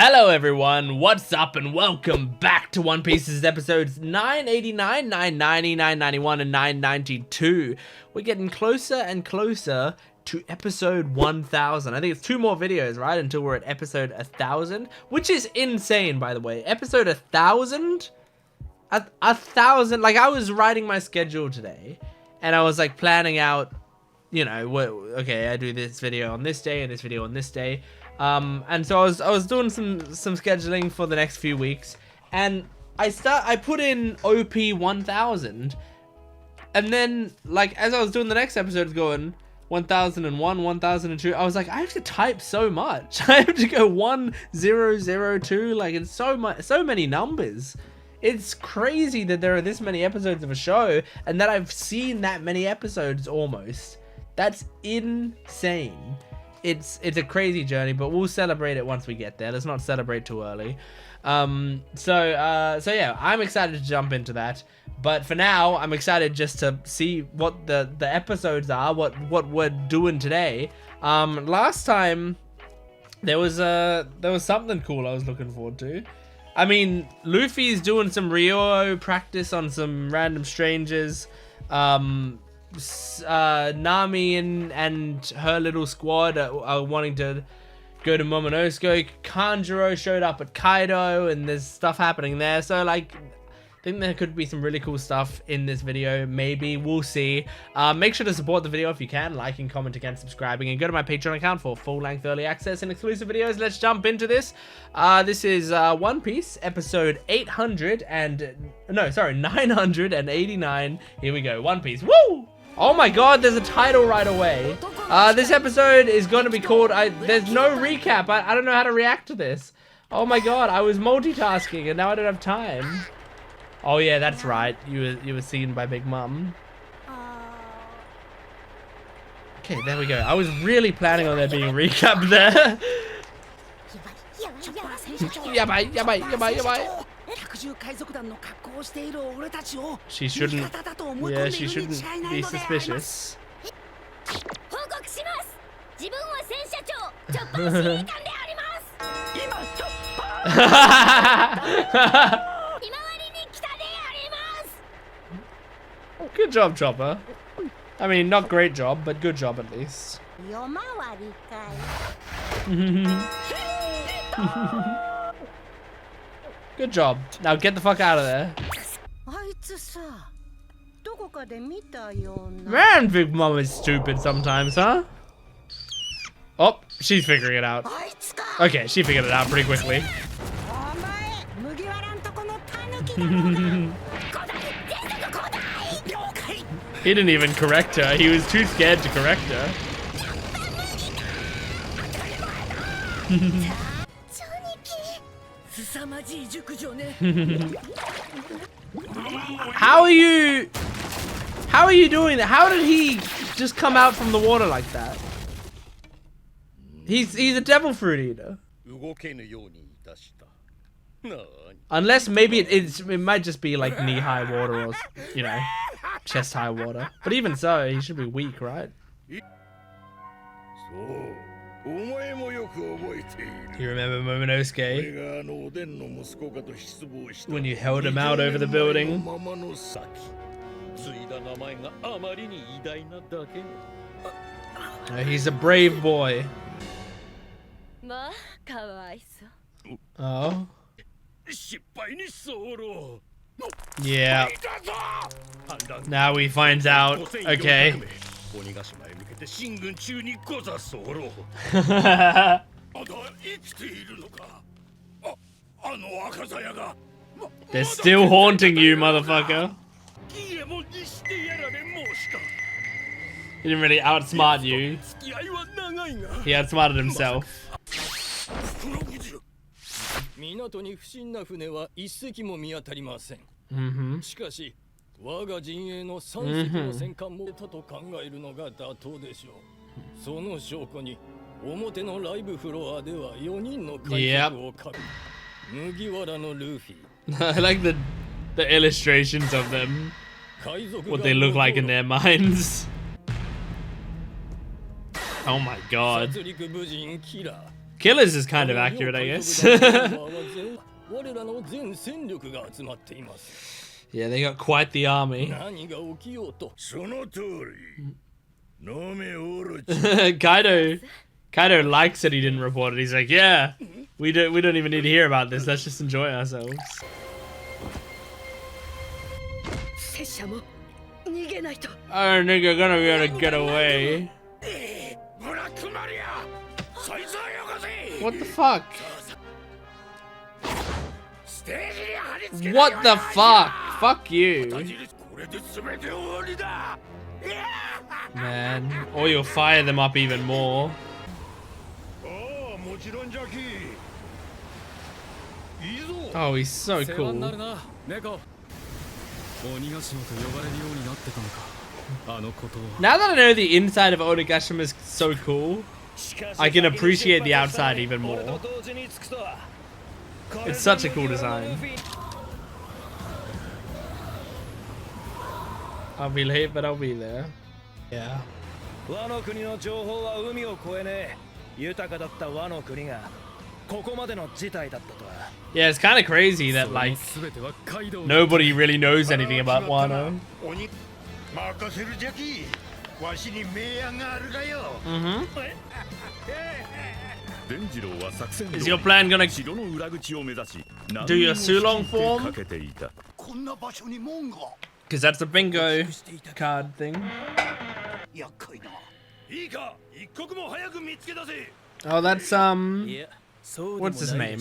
Hello everyone, what's up and welcome back to One Piece's episodes 989, 990, 991 and 992. We're getting closer and closer to episode 1000. I think it's 2 more videos, right, until we're at episode 1000, which is insane, by the way. Episode 1000? 1000, like I was writing my schedule today and I was like planning out, you know, okay, I do this video on this day and this video on this day. And so I was doing some scheduling for the next few weeks, and I put in OP 1000, and then like as I was doing the next episodes going 1001, 1002, I was like, I have to type so much. I have to go 1002, like it's so many numbers. It's crazy that there are this many episodes of a show and that I've seen that many episodes almost. That's insane. It's a crazy journey, but we'll celebrate it once we get there. Let's not celebrate too early. So yeah, I'm excited to jump into that. But for now, I'm excited just to see what the episodes are, what we're doing today. Last time there was something cool I was looking forward to. I mean, Luffy's doing some Rio practice on some random strangers. Nami and her little squad are wanting to go to Momonosuke. Kanjuro showed up at Kaido and there's stuff happening there, so like I think there could be some really cool stuff in this video. Maybe, we'll see. Make sure to support the video if you can, liking, commenting and subscribing, and go to my Patreon account for full-length early access and exclusive videos. Let's jump into this. This is One Piece episode 989. Here we go. One Piece. Woo! Oh my god, there's a title right away. This episode is going to be called, there's no recap. I don't know how to react to this. Oh my god, I was multitasking and now I don't have time. Oh yeah, that's right. You were seen by Big Mom. Okay, there we go. I was really planning on there being a recap there. Yabai, yabai, yabai, yabai. She shouldn't. Yeah, she shouldn't be suspicious. Good job, Chopper. I mean, not great job, but good job at least. Good job. Now get the fuck out of there. Man, Big Mom is stupid sometimes, huh? Oh, she's figuring it out. Okay, she figured it out pretty quickly. He didn't even correct her. He was too scared to correct her. How are you doing that? How did he just come out from the water like that? He's a devil fruit eater. Unless maybe it might just be like knee-high water or, you know, chest-high water. But even so, he should be weak, right? You remember Momonosuke? When you held him out over the building? He's a brave boy. Oh. Yeah. Now he finds out. Okay. They're still haunting you, motherfucker. He didn't really outsmart you. He outsmarted himself. Yep. I like the illustrations of them. What they look like in their minds. Oh my god. Killers is kind of accurate, I guess. Yeah, they got quite the army. Kaido likes that he didn't report it. He's like, yeah, we don't even need to hear about this. Let's just enjoy ourselves. Our nigga gonna be able to get away. What the fuck? What the fuck? Fuck you. Man, or you'll fire them up even more. Oh, he's so cool. Now that I know the inside of Onigashima is so cool, I can appreciate the outside even more. It's such a cool design. I'll be late, but I'll be there. Yeah. Yeah, it's kind of crazy that like nobody really knows anything about Wano. Is your plan gonna do your Sulong form? Because that's a bingo card thing. Oh, that's what's his name?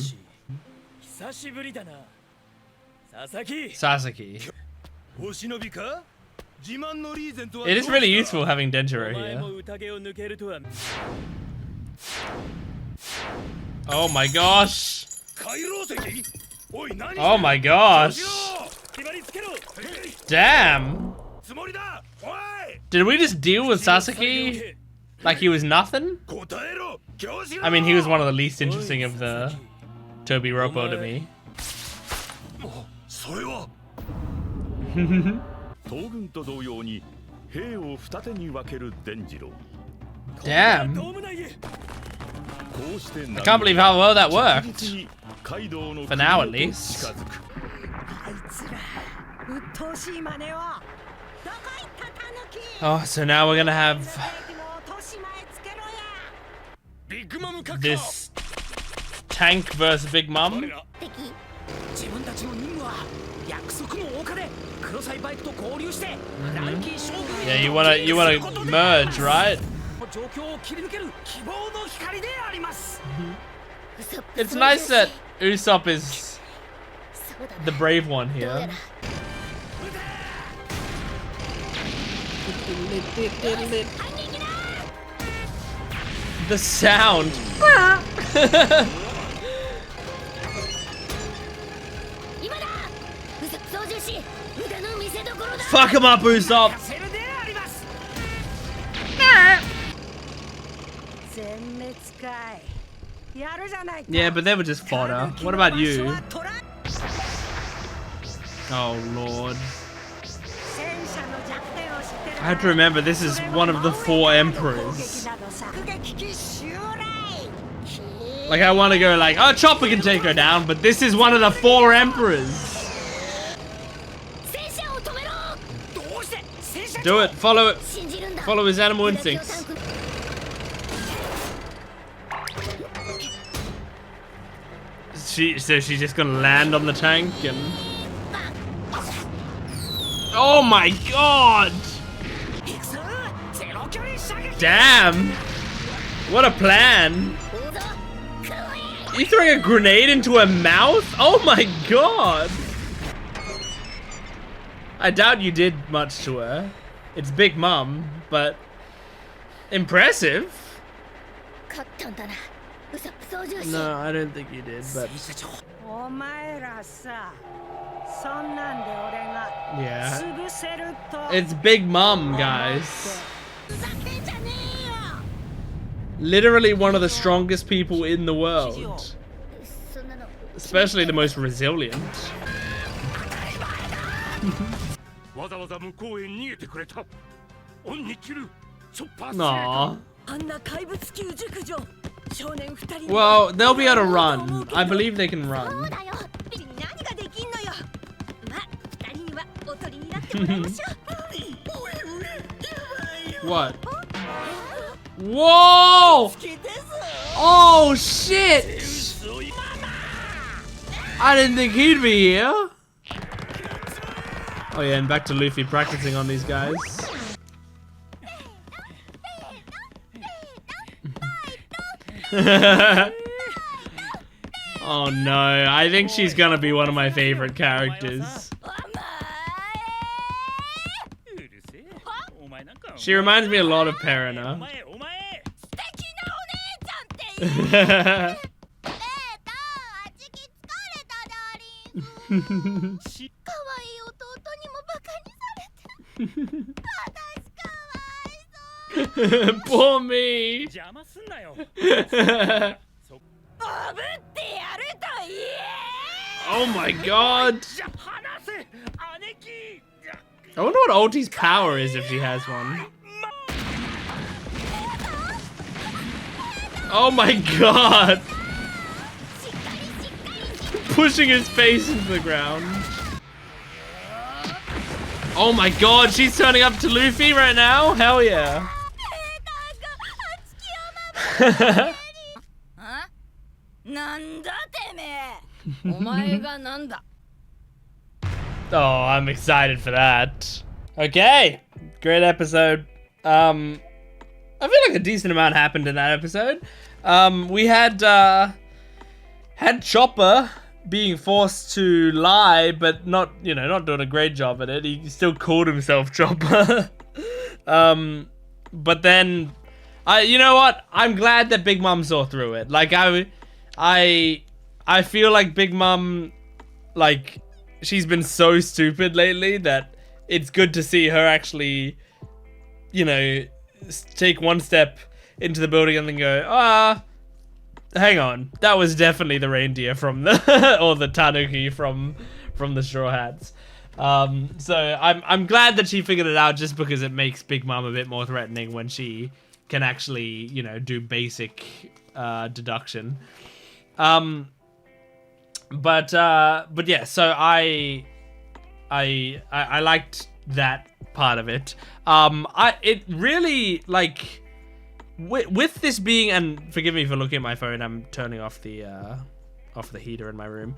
Sasaki. It is really useful having Denjiro here. Oh my gosh! Oh my gosh! Damn! Did we just deal with Sasaki like he was nothing? I mean, he was one of the least interesting of the Toby Roppo to me. Damn! I can't believe how well that worked. For now, at least. Oh, so now we're gonna have this tank versus Big Mom. Yeah, you wanna merge, right? It's nice that Usopp is the brave one here. The sound. Fuck him up, Usopp. Yeah, but they were just fodder. What about you? Oh lord. I have to remember, this is one of the 4 emperors. Like, I want to go like, oh, Chopper can take her down, but this is one of the 4 emperors. Do it. Follow it. Follow his animal instincts. So she's just gonna land on the tank and... Oh my god! Damn! What a plan! You throwing a grenade into her mouth? Oh my god! I doubt you did much to her. It's Big Mom, but impressive. No, I don't think you did, but yeah. It's Big Mom, guys. Literally one of the strongest people in the world. Especially the most resilient. Aww. Well, they'll be able to run. I believe they can run. What? Whoa! Oh shit! I didn't think he'd be here. Oh yeah, and back to Luffy practicing on these guys. Oh no, I think she's gonna be one of my favorite characters. She reminds me a lot of Perina. Poor me. Oh my god. I wonder what Ulti's power is if she has one. Oh my god. Pushing his face into the ground. Oh my god, she's turning up to Luffy right now? Hell yeah. Oh, I'm excited for that. Okay, great episode. I feel like a decent amount happened in that episode. We had Chopper being forced to lie, but not, you know, not doing a great job at it. He still called himself Chopper. But then, you know what? I'm glad that Big Mom saw through it. Like, I feel like Big Mom, like, she's been so stupid lately that it's good to see her actually, you know, take one step into the building and then go, hang on, that was definitely the reindeer from the, or the tanuki from the Straw Hats. So I'm glad that she figured it out, just because it makes Big Mom a bit more threatening when she can actually, you know, do basic deduction. But yeah, so I liked that part of it. It really, like, with this being, and forgive me for looking at my phone, I'm turning off the heater in my room.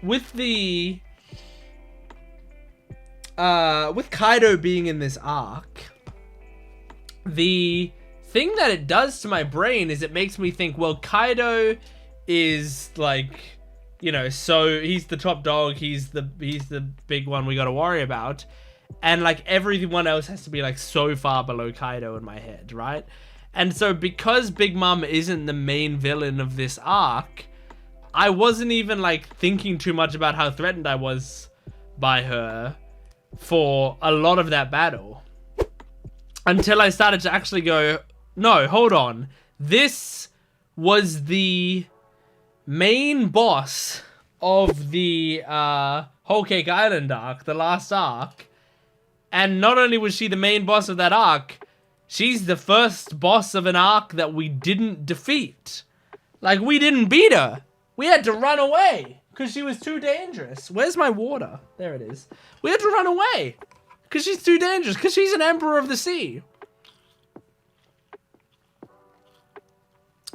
With Kaido being in this arc, the thing that it does to my brain is it makes me think, well, Kaido is, like, you know, so he's the top dog, he's the big one we gotta worry about, and like everyone else has to be like so far below Kaido in my head, right? And so because Big Mom isn't the main villain of this arc, I wasn't even like thinking too much about how threatened I was by her for a lot of that battle, until I started to actually go, no, hold on, this was the main boss of the Whole Cake Island arc, the last arc. And not only was she the main boss of that arc, she's the first boss of an arc that we didn't defeat. Like, we didn't beat her. We had to run away because she was too dangerous. Where's my water? There it is. We had to run away because she's too dangerous, because she's an Emperor of the Sea.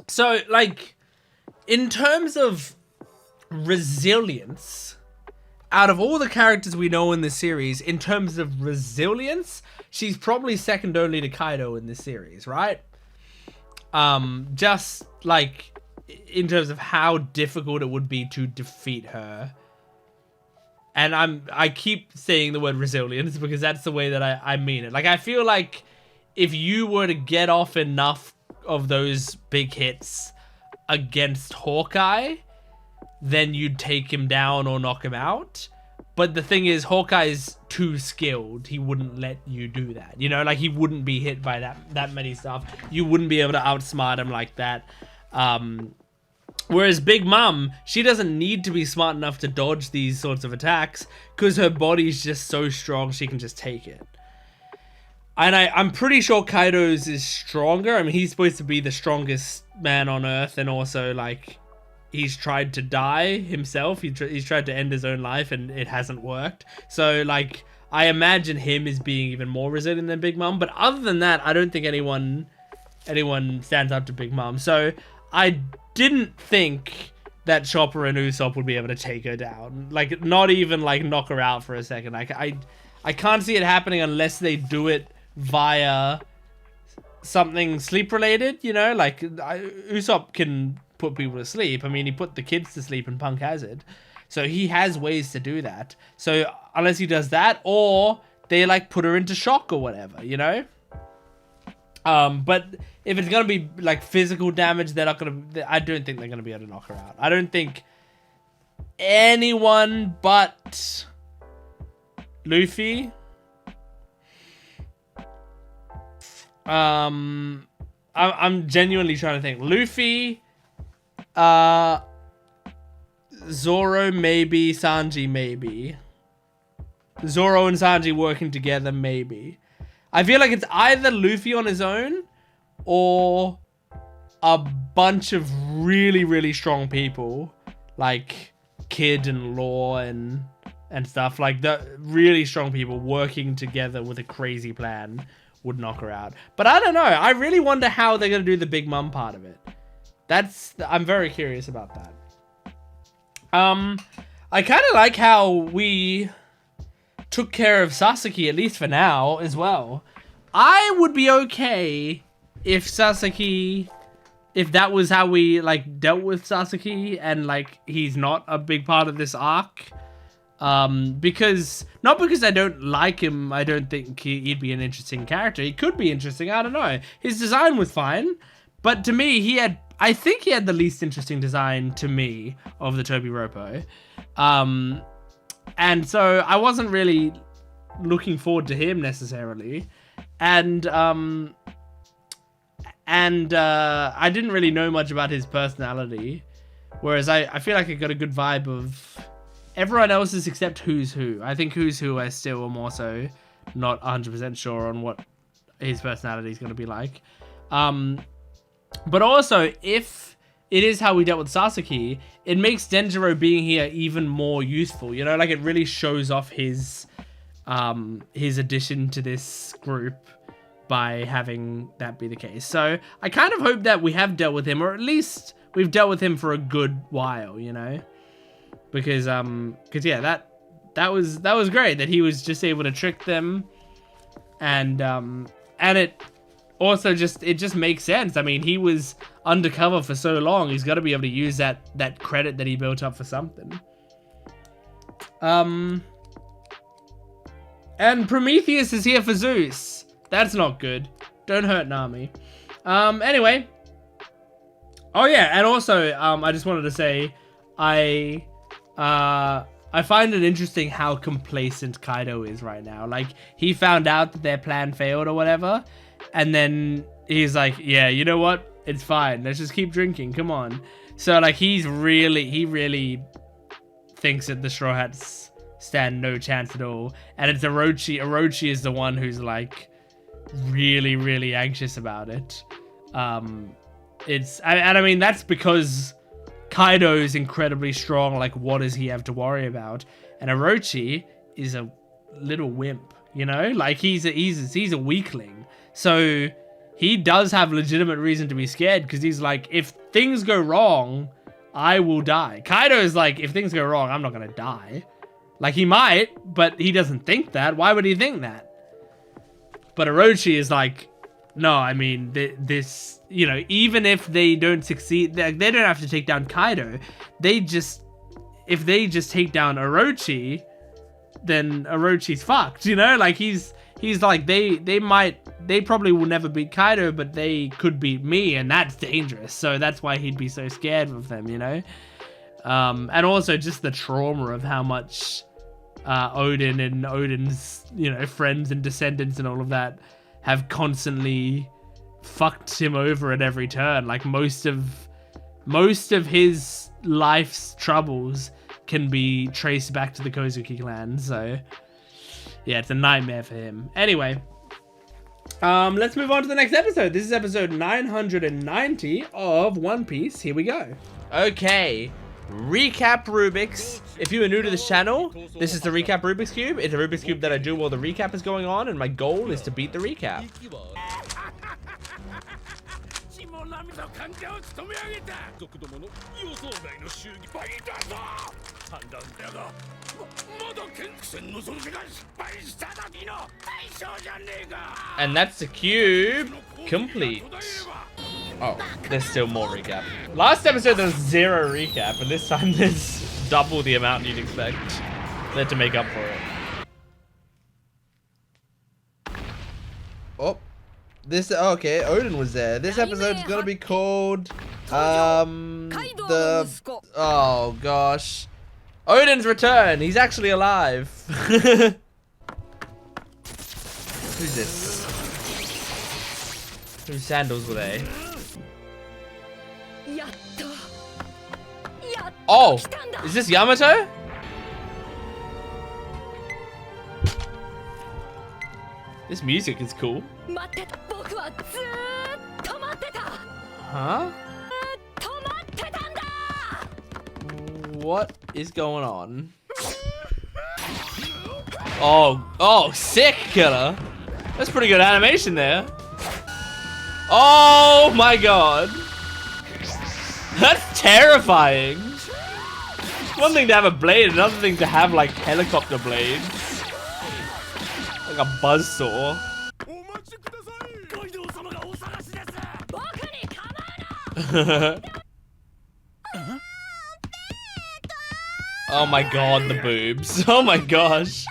So, like, in terms of resilience, out of all the characters we know in this series, in terms of resilience, she's probably second only to Kaido in this series, right? Just, like, in terms of how difficult it would be to defeat her. And I keep saying the word resilience because that's the way that I mean it. Like, I feel like if you were to get off enough of those big hits against Hawkeye, then you'd take him down or knock him out. But the thing is, Hawkeye's too skilled. He wouldn't let you do that. You know, like, he wouldn't be hit by that many stuff. You wouldn't be able to outsmart him like that. Whereas Big Mom, she doesn't need to be smart enough to dodge these sorts of attacks because her body's just so strong she can just take it. And I'm pretty sure KAIDO'S is stronger. I mean, he's supposed to be the strongest man on Earth, and also, like, he's tried to die himself. He's tried to end his own life, and it hasn't worked. So, like, I imagine him as being even more resilient than Big Mom. But other than that, I don't think anyone stands up to Big Mom. So, I didn't think that Chopper and Usopp would be able to take her down. Like, not even, like, knock her out for a second. Like, I can't see it happening unless they do it via something sleep related, you know? Like, Usopp can put people to sleep. I mean, he put the kids to sleep in Punk Hazard. So he has ways to do that. So unless he does that, or they, like, put her into shock or whatever, you know? But if it's gonna be, like, physical damage, they're not gonna... I don't think they're gonna be able to knock her out. I don't think anyone but Luffy... I'm genuinely trying to think. Luffy, Zoro maybe, Sanji maybe. Zoro and Sanji working together maybe. I feel like it's either Luffy on his own or a bunch of really, really strong people like Kid and Law and stuff. Like the really strong people working together with a crazy plan would knock her out. But I don't know. I really wonder how they're going to do the Big Mom part of it. I'm very curious about that. I kind of like how we took care of Sasaki, at least for now, as well. I would be okay if Sasaki... If that was how we, like, dealt with Sasaki and, like, he's not a big part of this arc. Because... Not because I don't like him, I don't think he'd be an interesting character. He could be interesting, I don't know. His design was fine. But to me, I think he had the least interesting design, to me, of the Toby Roppo. And so I wasn't really looking forward to him necessarily. And I didn't really know much about his personality. Whereas I feel like I got a good vibe of everyone else's except Who's Who. I think Who's Who I still am also not 100% sure on what his personality is going to be like. But also, if it is how we dealt with Sasaki, it makes Denjiro being here even more useful. You know, like it really shows off his addition to this group by having that be the case. So I kind of hope that we have dealt with him, or at least we've dealt with him for a good while, you know, because yeah, that was great that he was just able to trick them, and it also just makes sense. I mean, he was undercover for so long. He's got to be able to use that credit that he built up for something. And Prometheus is here for Zeus. That's not good. Don't hurt Nami. Anyway. Oh yeah, and also, I just wanted to say, I find it interesting how complacent Kaido is right now. Like, he found out that their plan failed or whatever, and then he's like, yeah, you know what? It's fine. Let's just keep drinking. Come on. So, like, he really thinks that the Straw Hats stand no chance at all. And it's Orochi. Orochi is the one who's, like, really anxious about it. I mean, that's because Kaido's incredibly strong. Like, what does he have to worry about? And Orochi is a little wimp, you know? Like, he's a weakling. So he does have legitimate reason to be scared, because he's like, if things go wrong, I will die. Kaido's like, if things go wrong, I'm not gonna die. Like, he might, but he doesn't think that. Why would he think that? But Orochi is like, no, I mean, this, you know, even if they don't succeed, they don't have to take down Kaido. If they just take down Orochi, then Orochi's fucked, you know? Like, he's like, they probably will never beat Kaido, but they could beat me, and that's dangerous. So that's why he'd be so scared of them, you know? And also just the trauma of how much Oden and Oden's, you know, friends and descendants and all of that have constantly fucked him over at every turn. Like, most of his life's troubles can be traced back to the Kozuki clan. So yeah, it's a nightmare for him. Anyway, Let's move on to the next episode. This is episode 990 of One Piece. Here we go. Okay. Recap Rubik's. If you are new to this channel, this is the Recap Rubik's Cube. It's a Rubik's Cube that I do while the recap is going on, and my goal is to beat the recap. And that's the cube complete. Oh, there's still more recap. Last episode there was 0 recap, and this time there's double the amount you'd expect. They had to make up for it. Oh, this okay. Oden was there. This episode's gonna be called oh gosh, Oden's return. He's actually alive. Who's this? Whose sandals were they? Oh, is this Yamato? This music is cool. Huh? What is going on? Oh, sick, killer. That's pretty good animation there. Oh my god. That's terrifying. One thing to have a blade, another thing to have like helicopter blades. Like a buzzsaw. Oh my god, the boobs. Oh my gosh.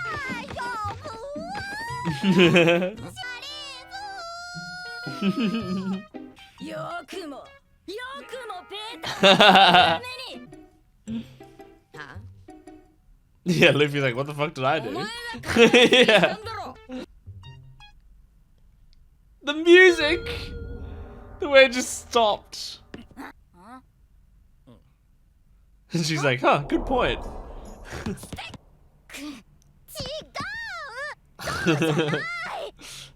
Yeah, Luffy's like, what the fuck did I do? Yeah. The music! The way it just stopped. And she's like, huh, good point.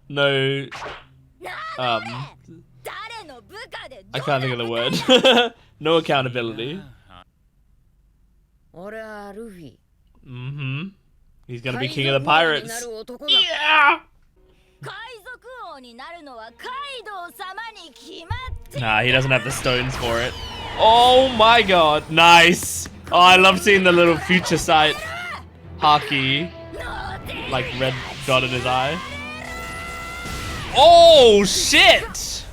No. I can't think of the word. No accountability. Mm-hmm. He's gonna be king of the pirates. Yeah! Nah, he doesn't have the stones for it. Oh my god, nice. Oh, I love seeing the little future sight Haki, like red dot in his eye. Oh shit!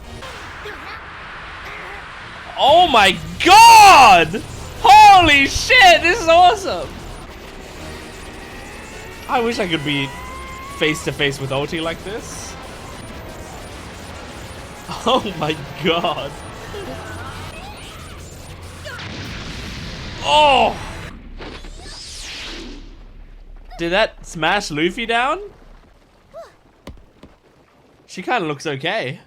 Oh my god! Holy shit, this is awesome! I wish I could be face to face with Ulti like this. Oh my god. Oh! Did that smash Luffy down? She kind of looks okay.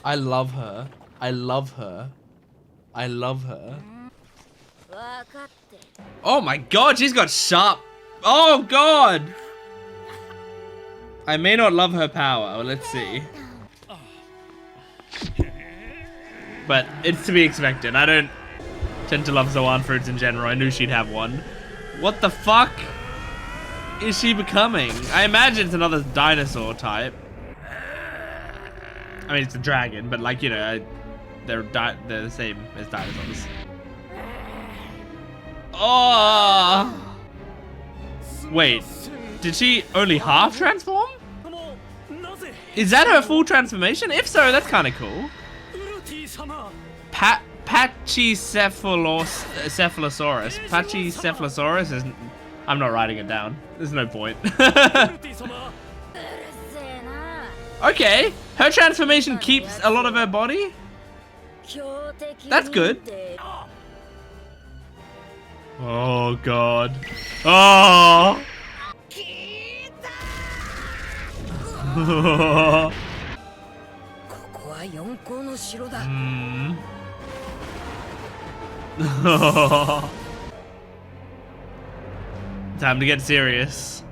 I love her. I love her. I love her. Oh my god, she's got sharp. Oh god! I may not love her power. Well, let's see. But it's to be expected. I don't tend to love Zoan fruits in general. I knew she'd have one. What the fuck is she becoming? I imagine it's another dinosaur type. I mean, it's a dragon, but like, you know, they're the same as dinosaurs. Oh! Wait, did she only half transform? Is that her full transformation? If so, that's kind of cool. Pachycephalosaurus. Pachycephalosaurus is... I'm not writing it down. There's no point. Okay, her transformation keeps a lot of her body. That's good. Oh god. Oh. Time to get serious.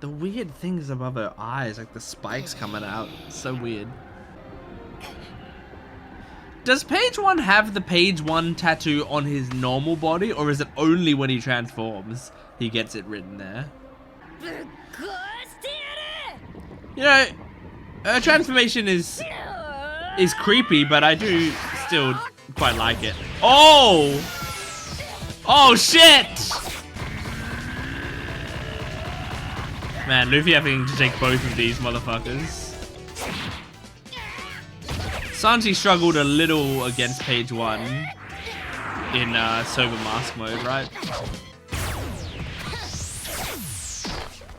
The weird things above her eyes, like the spikes coming out. So weird. Does Page One have the Page One tattoo on his normal body, or is it only when he transforms he gets it written there? You know, her transformation is creepy, but I do still quite like it. Oh! Oh shit! Man, Luffy having to take both of these motherfuckers. Sanji struggled a little against Page One in sober mask mode, right?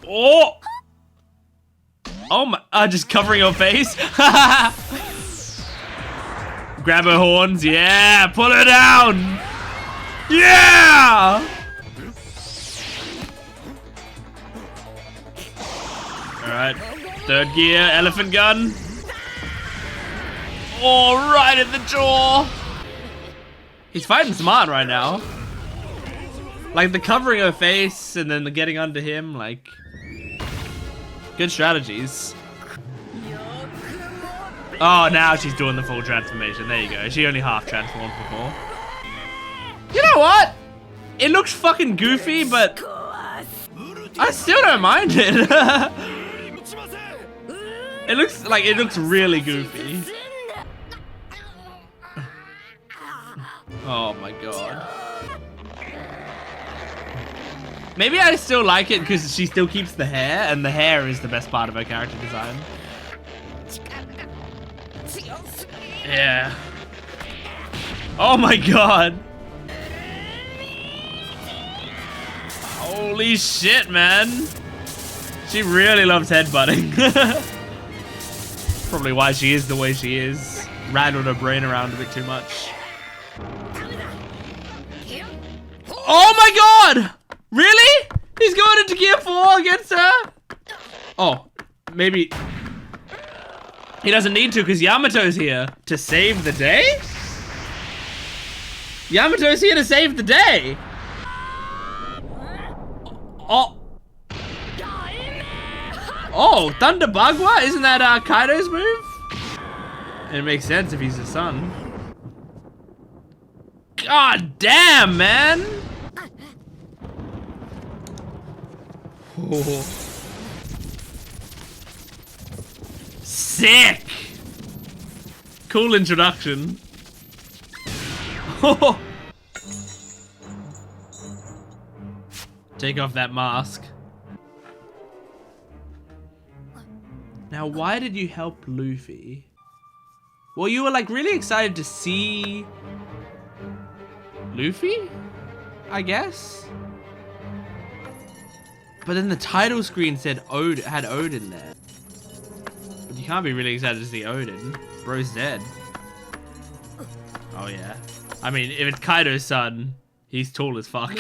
Oh! Oh my, just covering her face. Grab her horns, yeah, pull her down. Yeah! Alright, third gear, elephant gun. Oh, right at the jaw. He's fighting smart right now. Like the covering her face and then the getting under him, like good strategies. Oh, now she's doing the full transformation. There you go. She only half transformed before. You know what? It looks fucking goofy, but I still don't mind it. It looks really goofy. Oh my god. Maybe I still like it because she still keeps the hair, and the hair is the best part of her character design. Yeah. Oh my god. Holy shit, man. She really loves headbutting. Probably why she is the way she is. Rattled her brain around a bit too much. Oh my god! Really? He's going into gear 4 against her? Oh, maybe he doesn't need to because Yamato's here to save the day? Yamato's here to save the day. Oh. Oh, Thunder Bagua? Isn't that Kaido's move? It makes sense if he's the son. God damn, man. Oh. Sick! Cool introduction. Take off that mask. Now, why did you help Luffy? Well, you were like really excited to see Luffy, I guess. But then the title screen said had Oden there. But you can't be really excited to see Oden. Bro's dead. Oh yeah. I mean, if it's Kaido's son, he's tall as fuck.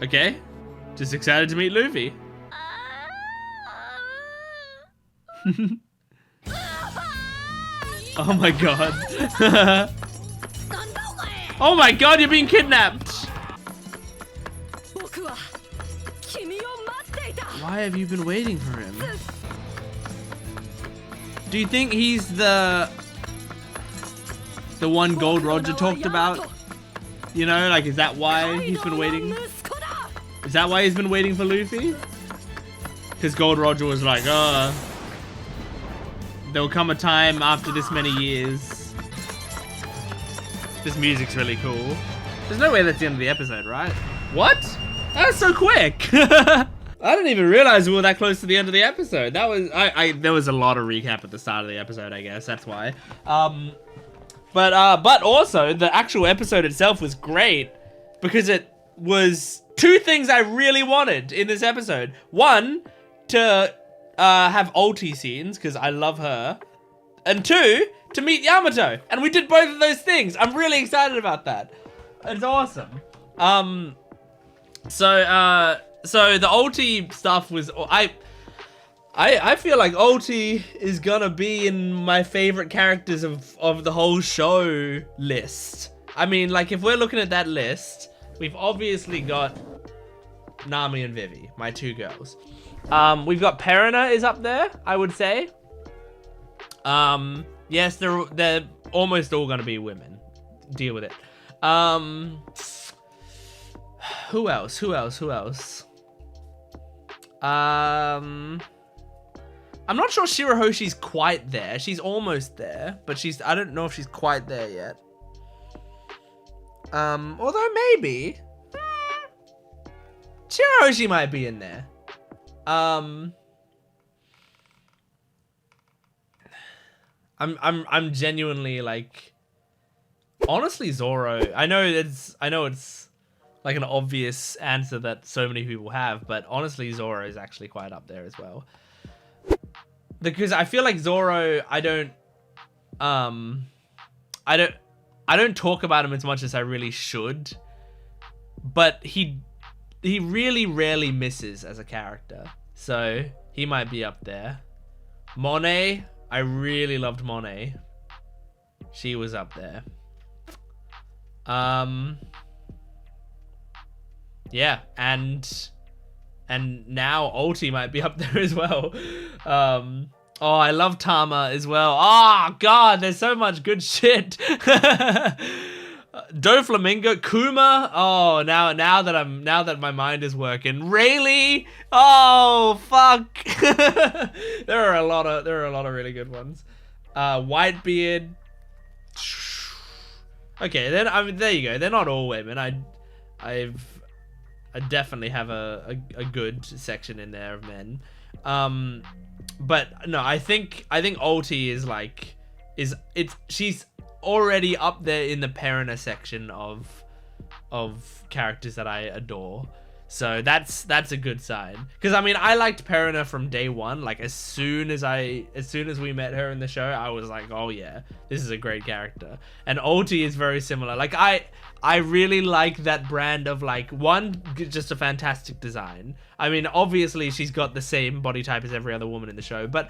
Okay. Just excited to meet Luffy. Oh my god. Oh my god, you're being kidnapped. Why have you been waiting for him? Do you think he's the one Gold Roger talked about? You know, like, is that why he's been waiting? Is that why he's been waiting for Luffy? Because Gold Roger was like, oh, there will come a time after this many years. This music's really cool. There's no way that's the end of the episode, right? What? That's so quick. I didn't even realize we were that close to the end of the episode. That was, there was a lot of recap at the start of the episode, I guess. That's why. But also, the actual episode itself was great because it was two things I really wanted in this episode. One, to have ulti scenes, because I love her. And two, to meet Yamato. And we did both of those things. I'm really excited about that. It's awesome. So the ulti stuff was, I feel like ulti is gonna be in my favorite characters of the whole show list. I mean, like, if we're looking at that list, we've obviously got Nami and Vivi, my 2 girls. We've got Perina is up there, I would say. Yes, they're almost all gonna be women. Deal with it. Who else? I'm not sure Shirahoshi's quite there. She's almost there, but I don't know if she's quite there yet. Although maybe. Shirahoshi might be in there. I'm genuinely like, honestly, Zoro. I know it's like an obvious answer that so many people have, but honestly, Zoro is actually quite up there as well. Because I feel like Zoro, I don't talk about him as much as I really should, but he really rarely misses as a character, so he might be up there. Monet, I really loved Monet. She was up there. Yeah, and now Ulti might be up there as well. Oh, I love Tama as well. Oh god, there's so much good shit. Doflamingo, Kuma. Oh, now that my mind is working. Rayleigh. Oh fuck. there are a lot of really good ones. Whitebeard. Okay, then I mean, there you go. They're not all women. I definitely have a good section in there of men. But no, I think Ulti is she's already up there in the Perina section of characters that I adore. So that's a good sign. Because I mean, I liked Perina from day one. Like as soon as we met her in the show, I was like, oh yeah, this is a great character. And Ulti is very similar. Like I really like that brand of like, one, just a fantastic design. I mean, obviously she's got the same body type as every other woman in the show, but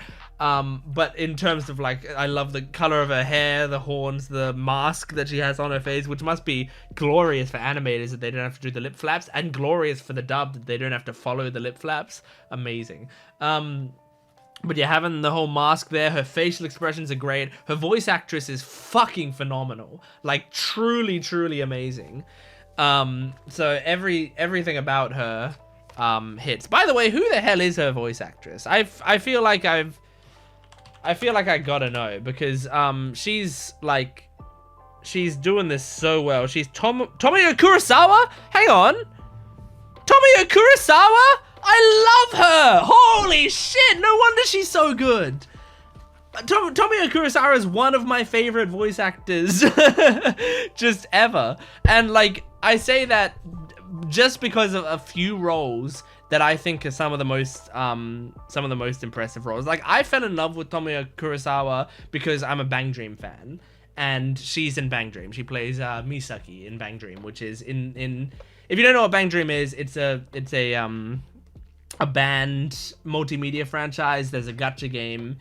in terms of like, I love the color of her hair, the horns, the mask that she has on her face, which must be glorious for animators that they don't have to do the lip flaps, and glorious for the dub that they don't have to follow the lip flaps. Amazing. But yeah, having the whole mask there, her facial expressions are great. Her voice actress is fucking phenomenal. Like, truly, truly amazing. So everything about her hits. By the way, who the hell is her voice actress? I feel like I gotta know, because she's doing this so well. She's Tomoyo Kurosawa? Hang on. Tomoyo Kurosawa? I love her! Holy shit! No wonder she's so good. Tomoyo Kurosawa is one of my favorite voice actors just ever. And like, I say that just because of a few roles that I think are some of the most impressive roles. Like, I fell in love with Tomoyo Kurosawa because I'm a Bang Dream fan, and she's in Bang Dream. She plays Misaki in Bang Dream, which is in if you don't know what Bang Dream is, it's a band multimedia franchise. There's a gacha game,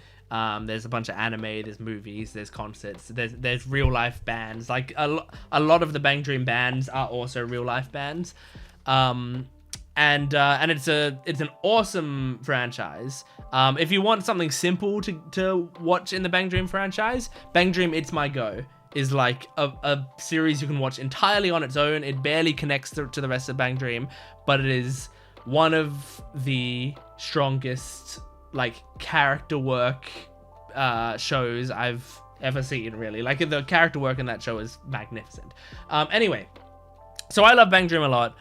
there's a bunch of anime, there's movies, there's concerts, there's real life bands. Like a lot of the Bang Dream bands are also real life bands, and it's an awesome franchise. If you want something simple to watch in the Bang Dream franchise, Bang Dream It's My Go is like a series you can watch entirely on its own. It barely connects to the rest of Bang Dream, but it is one of the strongest like character work shows I've ever seen, really. Like, the character work in that show is magnificent. Anyway, so I love Bang Dream a lot.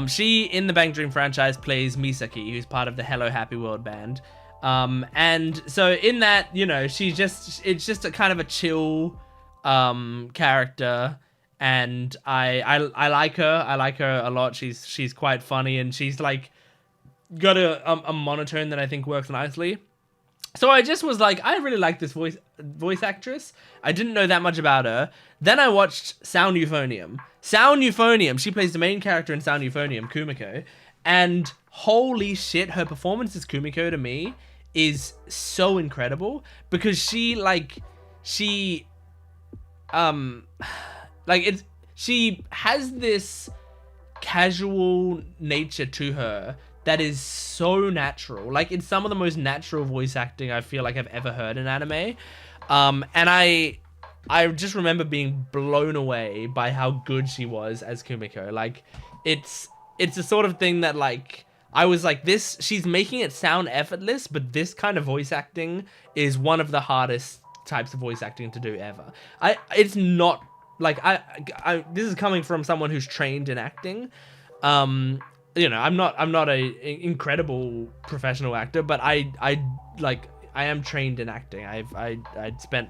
She, in the Bang Dream franchise, plays Misaki, who's part of the Hello Happy World band. And so in that, you know, it's just a kind of a chill character. And I like her. I like her a lot. She's quite funny, and she's like got a monotone that I think works nicely. So I just was like, I really like this voice actress. I didn't know that much about her. Then I watched Sound Euphonium. Sound Euphonium. She plays the main character in Sound Euphonium, Kumiko. And holy shit, her performance as Kumiko to me is so incredible, because she has this casual nature to her that is so natural. Like, it's some of the most natural voice acting I feel like I've ever heard in anime. And I just remember being blown away by how good she was as Kumiko. Like, it's the sort of thing that, like, I was like, this, she's making it sound effortless, but this kind of voice acting is one of the hardest types of voice acting to do ever. It's not, like, this is coming from someone who's trained in acting. You know, I'm not a incredible professional actor, but I am trained in acting. I'd spent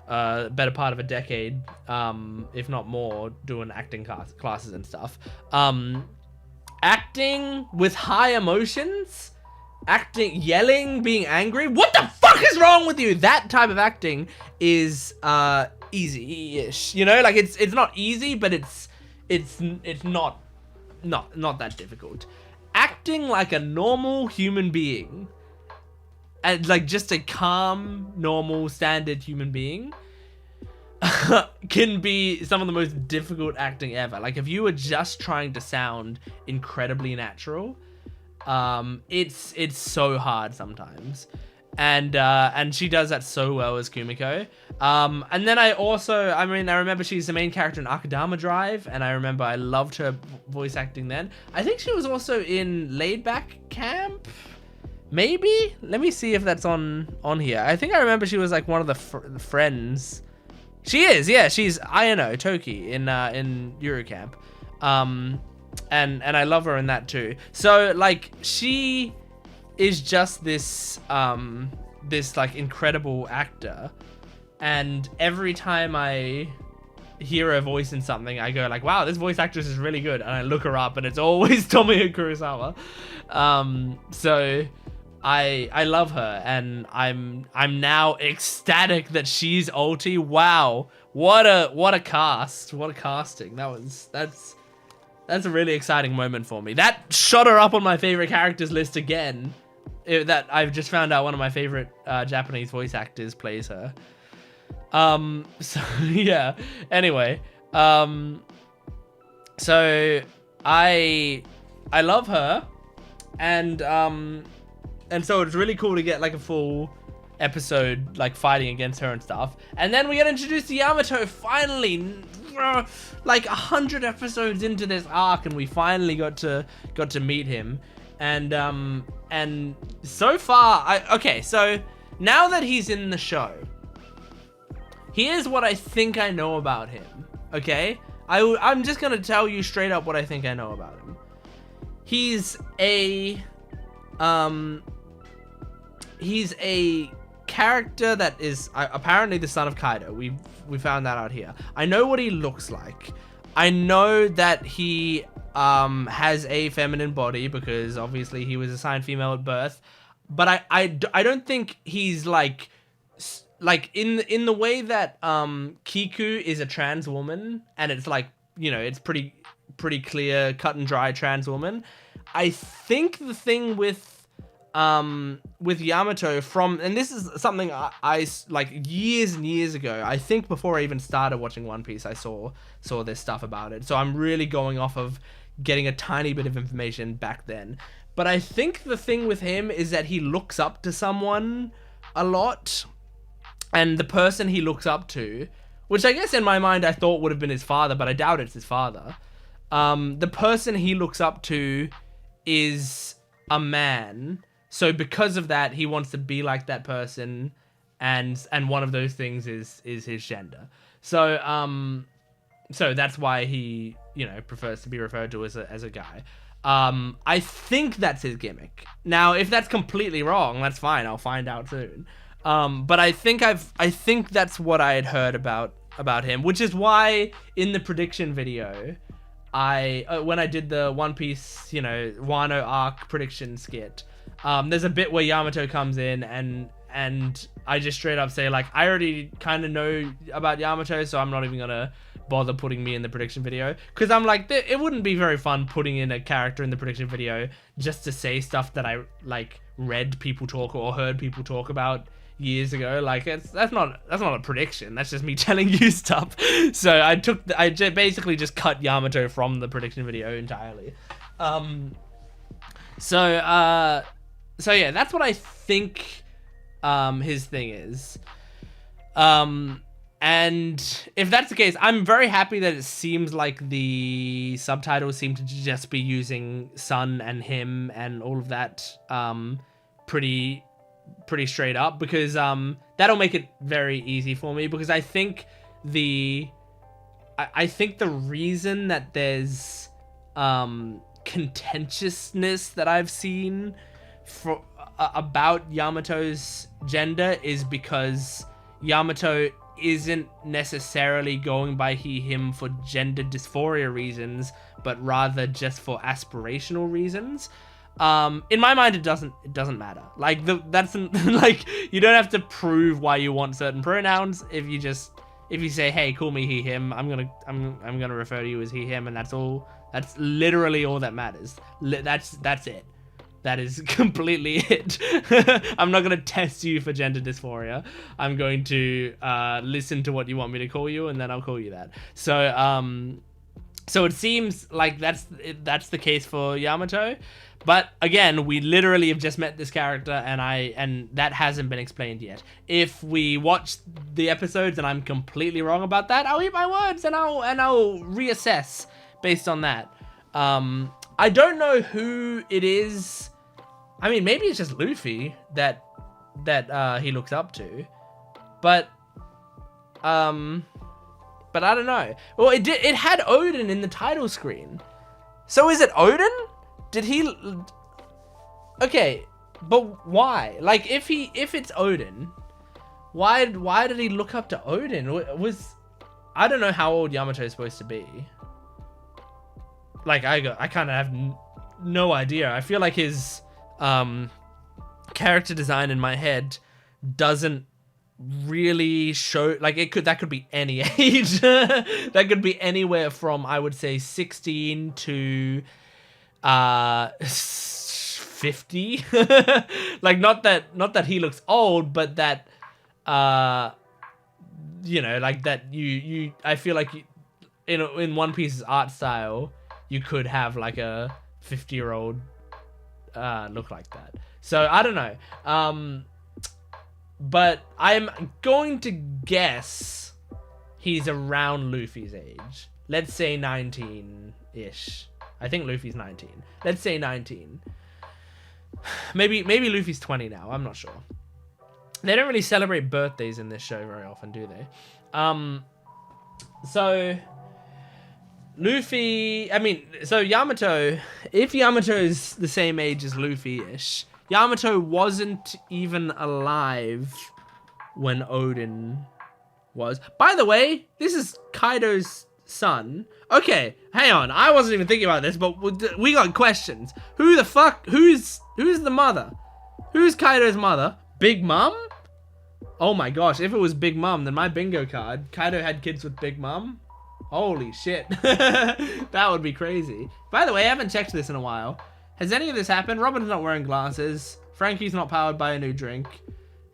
better part of a decade, if not more, doing acting classes and stuff. Acting with high emotions, acting, yelling, being angry. What the fuck is wrong with you? That type of acting is easy-ish. You know, like, it's not easy, but it's not that difficult. Acting like a normal human being, and like just a calm, normal, standard human being, can be some of the most difficult acting ever. Like, if you were just trying to sound incredibly natural, it's so hard sometimes. And she does that so well as Kumiko. And then I remember she's the main character in Akudama Drive, and I remember I loved her voice acting then. I think she was also in Laid Back Camp, maybe? Let me see if that's on here. I think I remember she was like one of the friends. She is, yeah, she's Ayano Toki in Eurocamp. And I love her in that too. So, like, she is just this like incredible actor, and every time I hear her voice in something, I go like, wow, this voice actress is really good, and I look her up and it's always Tomoyo Kurosawa. So I love her, and I'm now ecstatic that she's ulti. Wow, what a cast, what a casting. That's a really exciting moment for me. That shot her up on my favorite characters list again. That I've just found out one of my favorite Japanese voice actors plays her. So yeah. Anyway, so I love her, and so it's really cool to get like a full episode like fighting against her and stuff. And then we get introduced to Yamato finally, like 100 episodes into this arc, and we finally got to meet him. And so far, so now that he's in the show, here's what I think I know about him, okay? I'm just gonna tell you straight up what I think I know about him. He's a character that is apparently the son of Kaido. We found that out here. I know what he looks like. I know that he has a feminine body because obviously he was assigned female at birth, but I don't think he's like in the way that Kiku is a trans woman, and it's like, you know, it's pretty clear, cut and dry trans woman. I think the thing with Yamato and this is something I like years and years ago, I think before I even started watching One Piece, I saw this stuff about it. So I'm really going off of getting a tiny bit of information back then. But I think the thing with him is that he looks up to someone a lot, and the person he looks up to, which I guess in my mind I thought would have been his father, but I doubt it's his father. The person he looks up to is a man. So because of that, he wants to be like that person, and one of those things is his gender. So so that's why he, you know, prefers to be referred to as a guy. I think that's his gimmick. Now, if that's completely wrong, that's fine. I'll find out soon. But I think that's what I had heard about him, which is why in the prediction video, when I did the One Piece, you know, Wano arc prediction skit, there's a bit where Yamato comes in and I just straight up say, like, I already kind of know about Yamato, so I'm not even gonna bother putting me in the prediction video, because I'm like, it wouldn't be very fun putting in a character in the prediction video just to say stuff that I like read people talk or heard people talk about years ago. Like that's not a prediction. That's just me telling you stuff. So I basically just cut Yamato from the prediction video entirely. So yeah, that's what I think his thing is. And if that's the case, I'm very happy that it seems like the subtitles seem to just be using Sun and him and all of that pretty straight up, because that'll make it very easy for me, because I think the reason that there's contentiousness that I've seen for about Yamato's gender is because Yamato isn't necessarily going by he him for gender dysphoria reasons, but rather just for aspirational reasons. In my mind, it doesn't matter. Like that's like, you don't have to prove why you want certain pronouns. If you say, hey, call me he him, I'm gonna refer to you as he him, and that's all. That's literally all that matters. That's it. That is completely it. I'm not going to test you for gender dysphoria. I'm going to listen to what you want me to call you, and then I'll call you that. So it seems like that's the case for Yamato. But again, we literally have just met this character, and that hasn't been explained yet. If we watch the episodes and I'm completely wrong about that, I'll eat my words and I'll reassess based on that. I don't know who it is. I mean, maybe it's just Luffy that he looks up to, but I don't know. Well, it had Oden in the title screen, so is it Oden? Did he? Okay, but why? Like, if it's Oden, why did he look up to Oden? I don't know how old Yamato is supposed to be. Like, I kind of have no idea. I feel like his character design in my head doesn't really show, like, that could be any age. That could be anywhere from, I would say, 16 to 50. Like, not that he looks old, but that you know, like that I feel like in One Piece's art style, you could have like a 50-year-old look like that. So I don't know. But I'm going to guess he's around Luffy's age. Let's say 19-ish. I think Luffy's 19. Let's say 19. Maybe Luffy's 20 now. I'm not sure. They don't really celebrate birthdays in this show very often, do they? So Luffy, so Yamato, if Yamato's the same age as Luffy-ish, Yamato wasn't even alive when Oden was. By the way, this is Kaido's son. Okay, hang on. I wasn't even thinking about this, but we got questions. Who the fuck? Who's the mother? Who's Kaido's mother? Big Mom? Oh my gosh, if it was Big Mom, then my bingo card, Kaido had kids with Big Mom? Holy shit. That would be crazy. By the way, I haven't checked this in a while. Has any of this happened? Robin's not wearing glasses. Frankie's not powered by a new drink.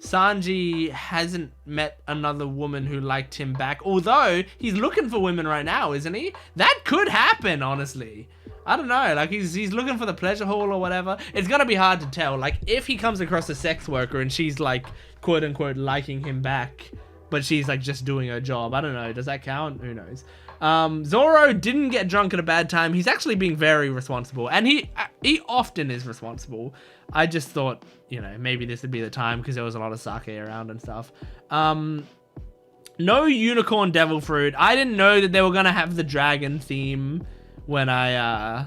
Sanji hasn't met another woman who liked him back. Although, he's looking for women right now, isn't he? That could happen, honestly. I don't know. Like, he's looking for the pleasure hall or whatever. It's gonna be hard to tell. Like, if he comes across a sex worker and she's, like, quote-unquote liking him back, but she's, like, just doing her job. I don't know. Does that count? Who knows? Zoro didn't get drunk at a bad time. He's actually being very responsible, and he often is responsible. I just thought, you know, maybe this would be the time because there was a lot of sake around and stuff. No unicorn devil fruit. I didn't know that they were gonna have the dragon theme when I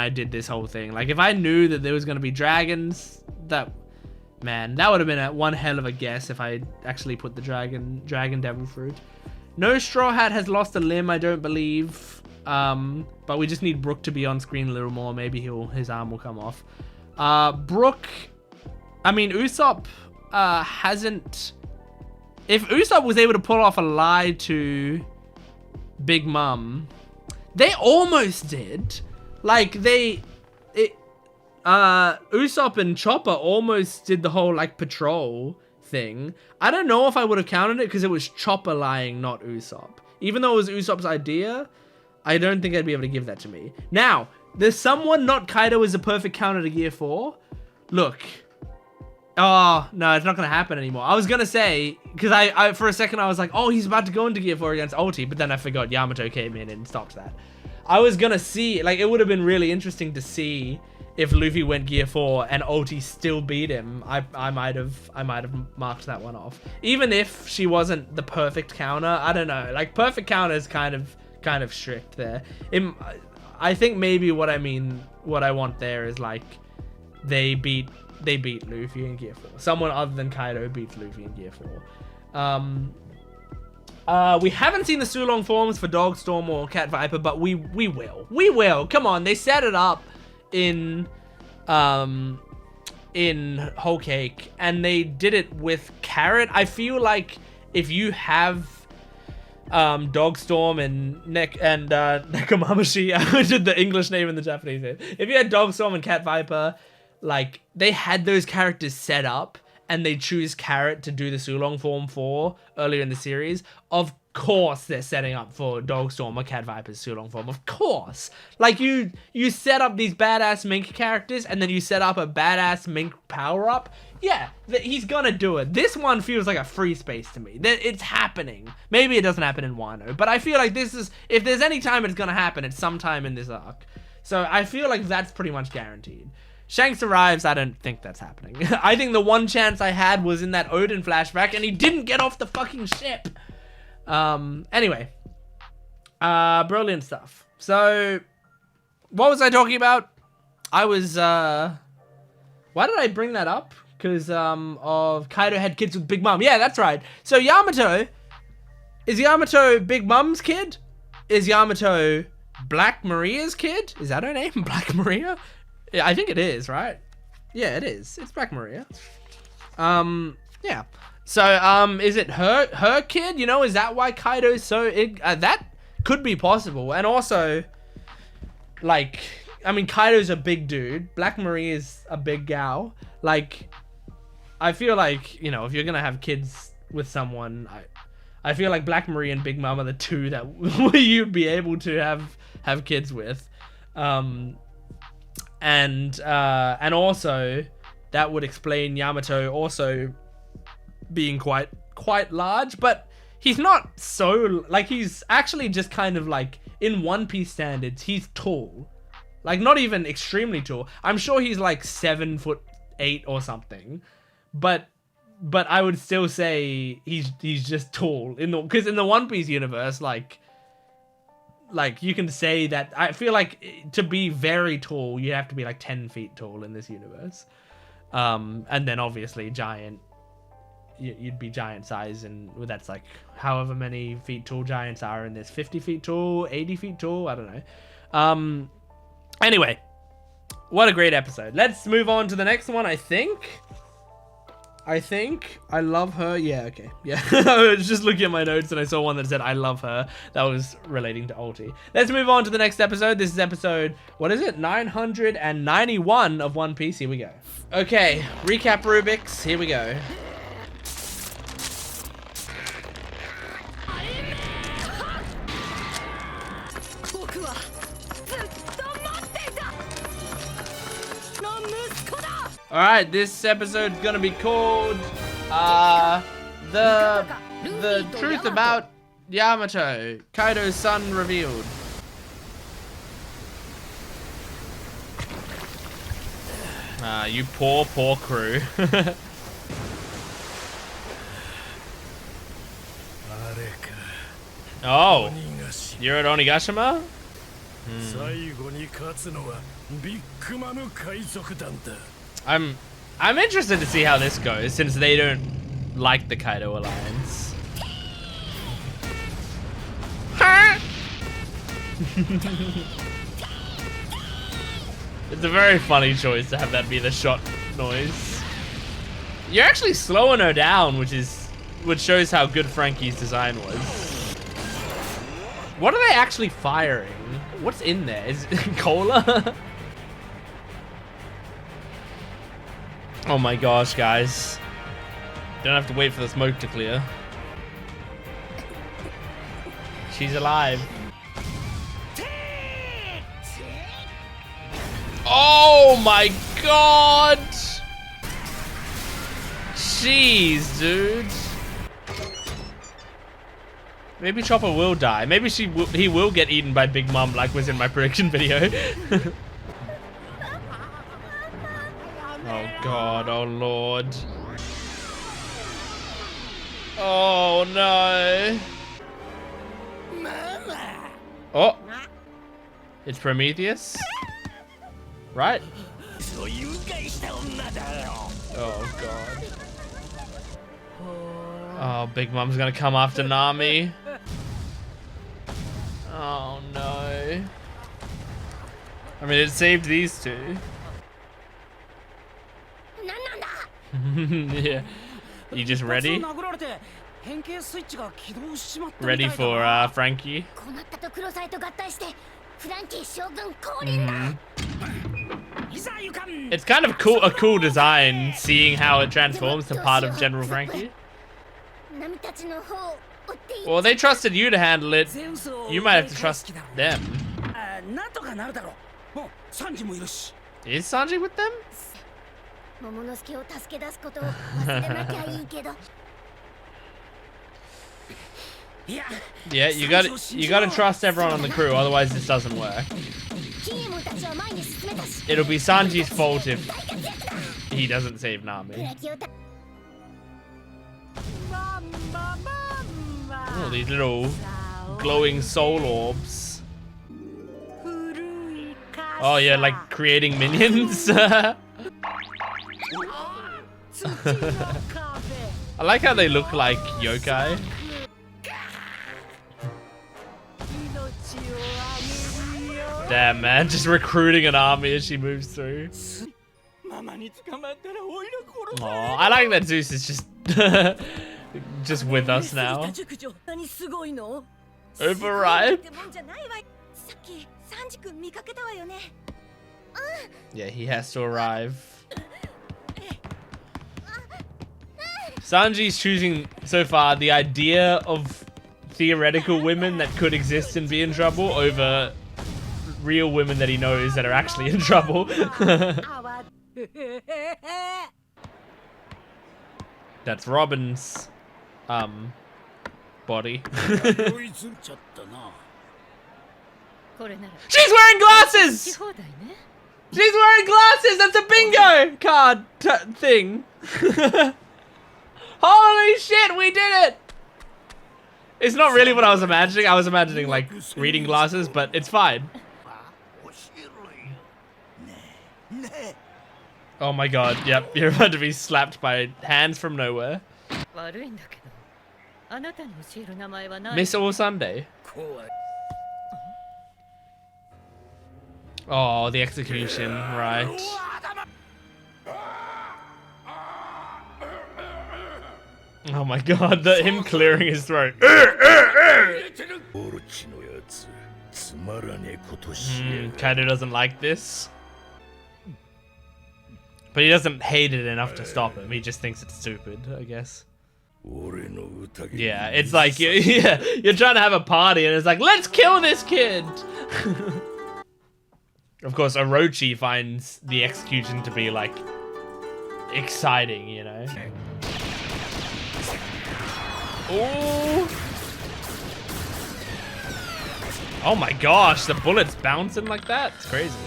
did this whole thing. Like, if I knew that there was gonna be dragons, that would have been one hell of a guess if I actually put the dragon devil fruit. No Straw Hat has lost a limb, I don't believe. But we just need Brook to be on screen a little more. Maybe his arm will come off. Usopp hasn't... If Usopp was able to pull off a lie to Big Mom, they almost did. Like, Usopp and Chopper almost did the whole, like, patrol thing. I don't know if I would have counted it because it was Chopper lying, not Usopp. Even though it was Usopp's idea, I don't think I'd be able to give that to me. Now, there's someone not Kaido is a perfect counter to Gear 4. Look. Oh, no, it's not going to happen anymore. I was going to say, because I for a second I was like, oh, he's about to go into Gear 4 against Ulti, but then I forgot Yamato came in and stopped that. I was going to see, like, it would have been really interesting to see if Luffy went Gear 4 and Ulti still beat him. I might have marked that one off. Even if she wasn't the perfect counter, I don't know. Like, perfect counter is kind of strict there. I think maybe what I want there is like they beat Luffy in Gear 4. Someone other than Kaido beats Luffy in Gear 4. We haven't seen the Sulong forms for Dogstorm or Cat Viper, but we will. We will. Come on, they set it up in Whole Cake, and they did it with Carrot. I feel like if you have Dogstorm and Nekomamashi, I did the English name and the Japanese name. If you had Dogstorm and Cat Viper, like, they had those characters set up, and they choose Carrot to do the Sulong form for earlier in the series, of course they're setting up for Dogstorm or Cat Viper's Sulong form. Of course. Like, you set up these badass Mink characters, and then you set up a badass Mink power-up. Yeah, he's gonna do it. This one feels like a free space to me. It's happening. Maybe it doesn't happen in Wano, but I feel like this is, if there's any time it's gonna happen, it's sometime in this arc. So I feel like that's pretty much guaranteed. Shanks arrives, I don't think that's happening. I think the one chance I had was in that Oden flashback, and he didn't get off the fucking ship. Anyway. Brilliant stuff. So, what was I talking about? I was, why did I bring that up? Because, of Kaido had kids with Big Mom. Yeah, that's right. So, Yamato, is Yamato Big Mom's kid? Is Yamato Black Maria's kid? Is that her name? Black Maria? Yeah, I think it is, right? Yeah, it is. It's Black Maria. Yeah. So, is it her kid? You know, is that why Kaido's so... that could be possible. And also, like, I mean, Kaido's a big dude. Black Maria's a big gal. Like, I feel like, you know, if you're gonna have kids with someone, I feel like Black Maria and Big Mom are the two that you'd be able to have kids with. And also that would explain Yamato also being quite large, but he's not so, like, he's actually just kind of like, in One Piece standards, he's tall. Like, not even extremely tall. I'm sure he's like 7'8" or something, but I would still say he's just tall because in the One Piece universe, like you can say that. I feel like to be very tall, you have to be like 10 feet tall in this universe. And then obviously giant, you'd be giant size, and that's like however many feet tall giants are in this. 50 feet tall, 80 feet tall, I don't know. Anyway, what a great episode. Let's move on to the next one, I think. I love her. Yeah, okay. Yeah. I was just looking at my notes and I saw one that said I love her. That was relating to Ulti. Let's move on to the next episode. This is episode, what is it? 991 of One Piece. Here we go. Okay, recap Rubik's. Here we go. Alright, this episode's gonna be called, the truth about Yamato. Kaido's son revealed. You poor crew. Oh, you're at Onigashima? I'm interested to see how this goes, since they don't like the Kaido alliance. It's a very funny choice to have that be the shot noise. You're actually slowing her down, which shows how good Frankie's design was. What are they actually firing? What's in there? Is it cola? Oh my gosh, guys. Don't have to wait for the smoke to clear. She's alive. Oh my god! Jeez, dude. Maybe Chopper will die. Maybe he will get eaten by Big Mom like was in my prediction video. Oh god, oh lord. Oh no. Oh. It's Prometheus. Right? Oh god. Oh, Big Mom's gonna come after Nami. Oh no. I mean, it saved these two. Yeah. You just ready? Ready for Frankie? It's kind of cool, a cool design, seeing how it transforms to part of General Frankie. Well, they trusted you to handle it. You might have to trust them. Is Sanji with them? Yeah, you gotta trust everyone on the crew, otherwise this doesn't work. It'll be Sanji's fault if he doesn't save Nami. Oh, these little glowing soul orbs. Oh yeah, like creating minions. I like how they look like yokai. Damn, man, just recruiting an army as she moves through. Oh, I like that Zeus is just with us now. Override? Yeah, he has to arrive. Sanji's choosing so far the idea of theoretical women that could exist and be in trouble over real women that he knows that are actually in trouble. That's Robin's body. She's wearing glasses! She's wearing glasses! That's a bingo card thing. Holy shit, we did it! It's not really what I was imagining. I was imagining like reading glasses, but it's fine. Oh my god, yep, you're about to be slapped by hands from nowhere. Miss All Sunday. Oh, the execution, right. Oh my god, him clearing his throat. Kaido doesn't like this. But he doesn't hate it enough to stop him. He just thinks it's stupid, I guess. Yeah, it's like you're trying to have a party and it's like, let's kill this kid. Of course, Orochi finds the execution to be like exciting, you know. Ooh. Oh my gosh, the bullet's bouncing like that? It's crazy.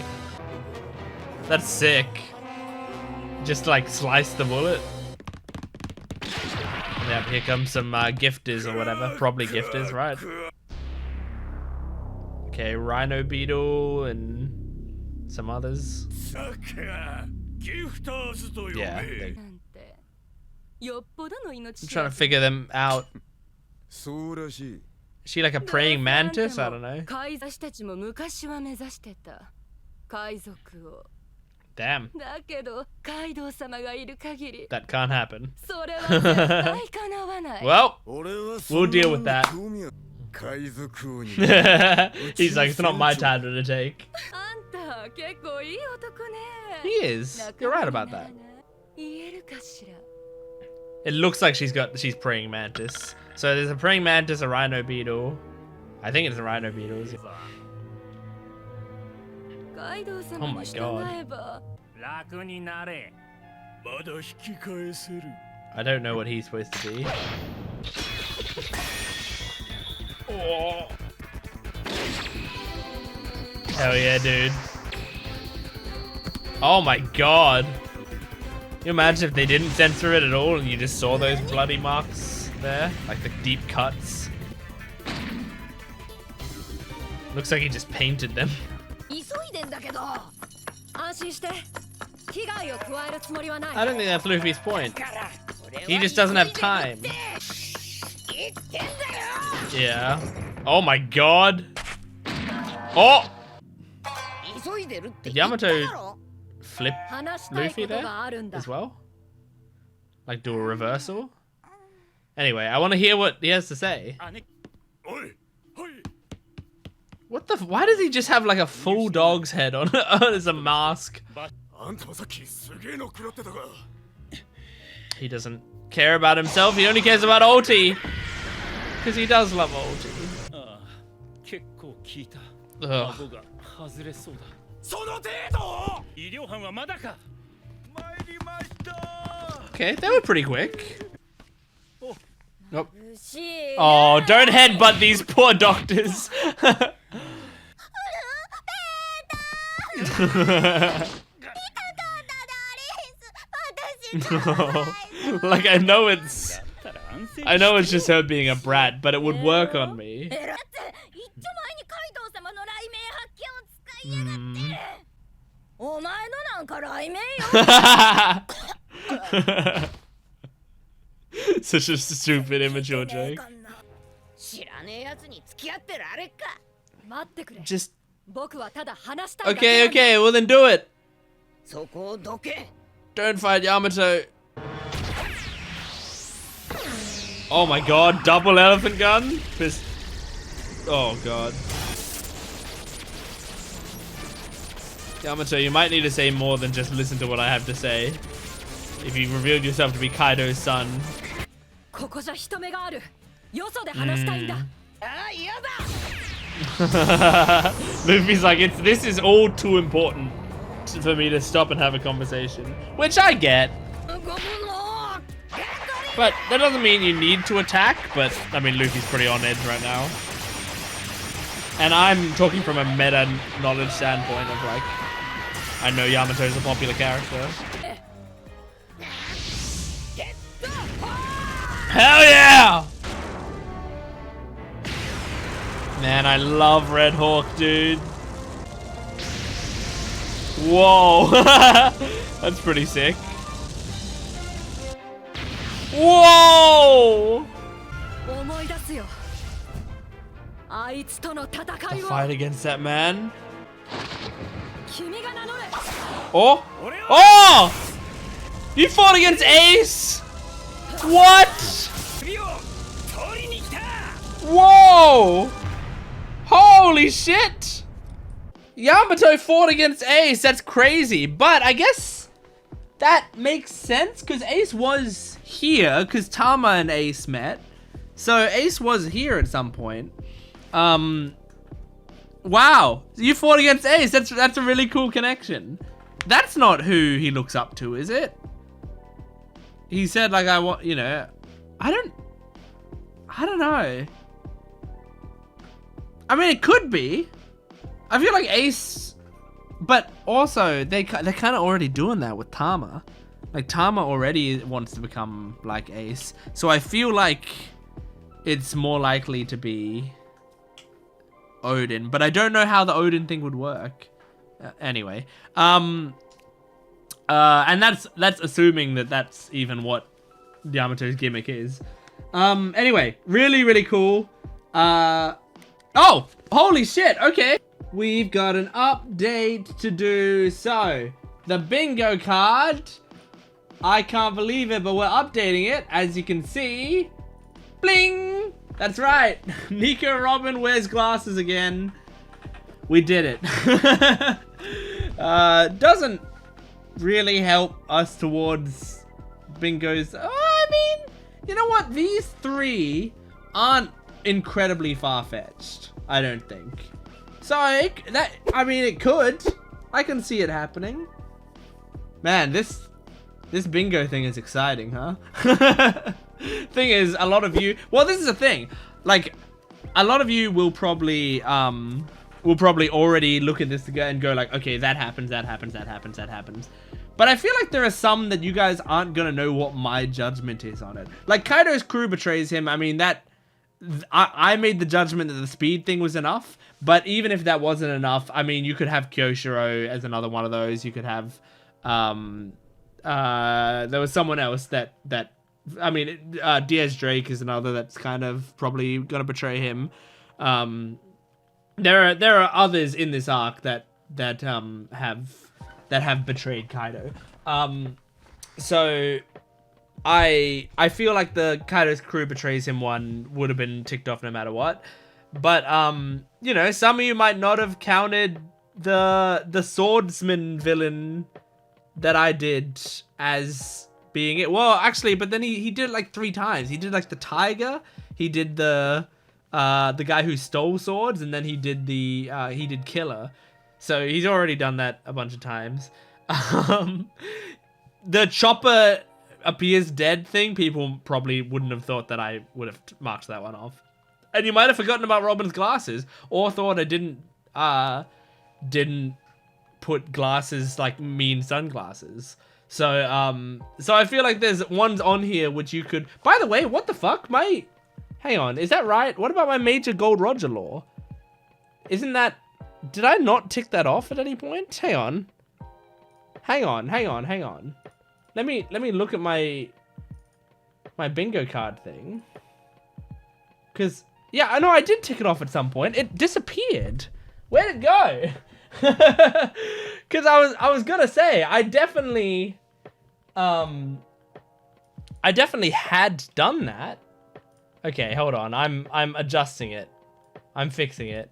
That's sick. Just like slice the bullet. Yep, here comes some gifters or whatever. Probably gifters, right? Okay, Rhino Beetle and some others. Yeah. I'm trying to figure them out. Is she like a praying mantis? I don't know. Damn. That can't happen. Well, we'll deal with that. He's like, it's not my time to take. He is. You're right about that. It looks like she's praying mantis. So there's a praying mantis, a rhino beetle. I think it's a rhino beetle. Oh my god. I don't know what he's supposed to be. Oh. Hell yeah, dude. Oh my god. Can you imagine if they didn't censor it at all and you just saw those bloody marks there? Like the deep cuts. Looks like he just painted them. I don't think that's Luffy's point. He just doesn't have time. Yeah. Oh my god. Oh! Did Yamato flip Luffy there as well? Like do a reversal? Anyway, I want to hear what he has to say. What the why does he just have like a full dog's head on as a mask? He doesn't care about himself, he only cares about ulti. Because he does love ulti. Ugh. Okay, they were pretty quick. Nope. Oh, don't headbutt these poor doctors. No. Like I know it's just her being a brat, but it would work on me. Such a stupid, immature joke. Just... Okay, well then do it. Don't fight Yamato. Oh my god, double elephant gun? Oh god. Yamato, you might need to say more than just listen to what I have to say. If you revealed yourself to be Kaido's son. Luffy's like, this is all too important for me to stop and have a conversation. Which I get. But that doesn't mean you need to attack, but I mean Luffy's pretty on edge right now. And I'm talking from a meta knowledge standpoint of like, I know Yamato's a popular character. Hell yeah! Man, I love Red Hawk, dude. Whoa. That's pretty sick. Whoa! The fight against that man. Oh! Oh! You fought against Ace? What? Whoa! Holy shit! Yamato fought against Ace. That's crazy. But I guess that makes sense because Ace was here because Tama and Ace met. So Ace was here at some point. Wow, you fought against Ace. That's a really cool connection. That's not who he looks up to, is it? He said like I want, you know, I don't know. I mean, it could be. I feel like Ace, but also they're kind of already doing that with Tama. Like Tama already wants to become like Ace, so I feel like it's more likely to be Oden, but I don't know how the Oden thing would work. Anyway, and that's assuming that that's even what Yamato's gimmick is. Anyway, really cool. Oh, holy shit. Okay, we've got an update to do. So the bingo card, I can't believe it, but we're updating it, as you can see. Bling! That's right. Nico Robin wears glasses again. We did it. Doesn't really help us towards bingos. I mean, you know what? These three aren't incredibly far-fetched, I don't think. So, I mean, it could. I can see it happening. Man, this bingo thing is exciting, huh? Thing is, a lot of you... Well, this is the thing. Like, a lot of you will probably already look at this and go like, okay, that happens, that happens, that happens, that happens. But I feel like there are some that you guys aren't gonna know what my judgment is on it. Like, Kaido's crew betrays him. I mean, that... I made the judgment that the speed thing was enough. But even if that wasn't enough, I mean, you could have Kyoshiro as another one of those. You could have... there was someone else that I mean, Diaz Drake is another that's kind of probably gonna betray him. There are others in this arc that have betrayed Kaido. So I feel like the Kaido's crew betrays him one would have been ticked off no matter what. But you know, some of you might not have counted the swordsman villain that I did as being it. Well, actually, but then he did it like 3 times. He did like the tiger, he did the guy who stole swords, and then he did killer. So he's already done that a bunch of times. The chopper appears dead thing, people probably wouldn't have thought that I would have marked that one off. And you might have forgotten about Robin's glasses, or thought I didn't put glasses like mean sunglasses. So I feel like there's ones on here which you could... By the way, what the fuck? Hang on, is that right? What about my Major Gold Roger lore? Isn't that... Did I not tick that off at any point? Hang on. Hang on. Let me look at my bingo card thing. Cause yeah, I know I did tick it off at some point. It disappeared. Where'd it go? Cause I was gonna say I definitely had done that. Okay, hold on. I'm adjusting it. I'm fixing it.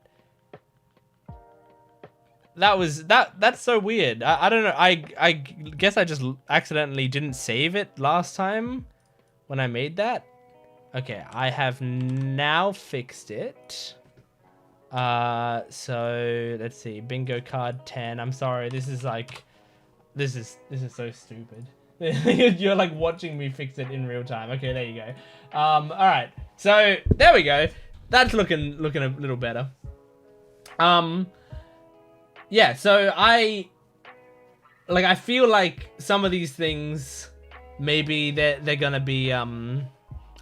That's so weird. I don't know. I guess I just accidentally didn't save it last time when I made that. Okay, I have now fixed it. So let's see. Bingo card 10. I'm sorry. This is so stupid. You're like watching me fix it in real time. Okay, there you go. All right. So there we go. That's looking a little better. Yeah, so I feel like some of these things, maybe they're gonna be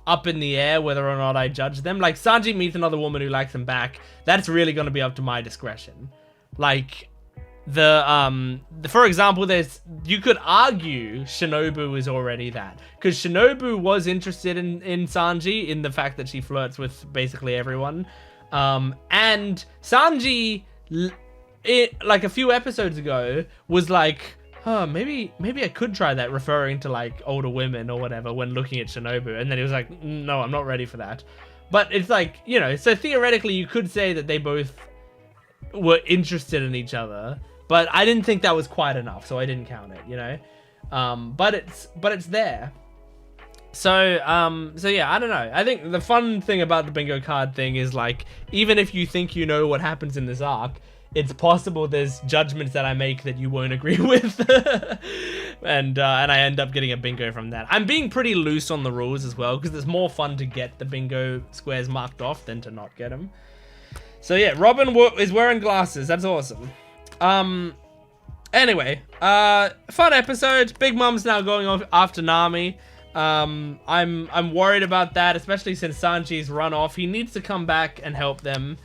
up in the air whether or not I judge them. Like Sanji meets another woman who likes him back. That's really gonna be up to my discretion. Like for example, you could argue Shinobu is already that, because Shinobu was interested in Sanji in the fact that she flirts with basically everyone, and Sanji. Like a few episodes ago was like, huh, maybe I could try that, referring to like older women or whatever when looking at Shinobu, and then he was like, no, I'm not ready for that. But it's like, you know, so theoretically you could say that they both were interested in each other, but I didn't think that was quite enough, so I didn't count it, you know. But it's there. So yeah, I don't know. I think the fun thing about the bingo card thing is, like, even if you think you know what happens in this arc, it's possible there's judgments that I make that you won't agree with. and I end up getting a bingo from that. I'm being pretty loose on the rules as well, because it's more fun to get the bingo squares marked off than to not get them. So yeah, Robin is wearing glasses. That's awesome. Anyway, fun episode. Big Mom's now going off after Nami. I'm worried about that, especially since Sanji's run off. He needs to come back and help them,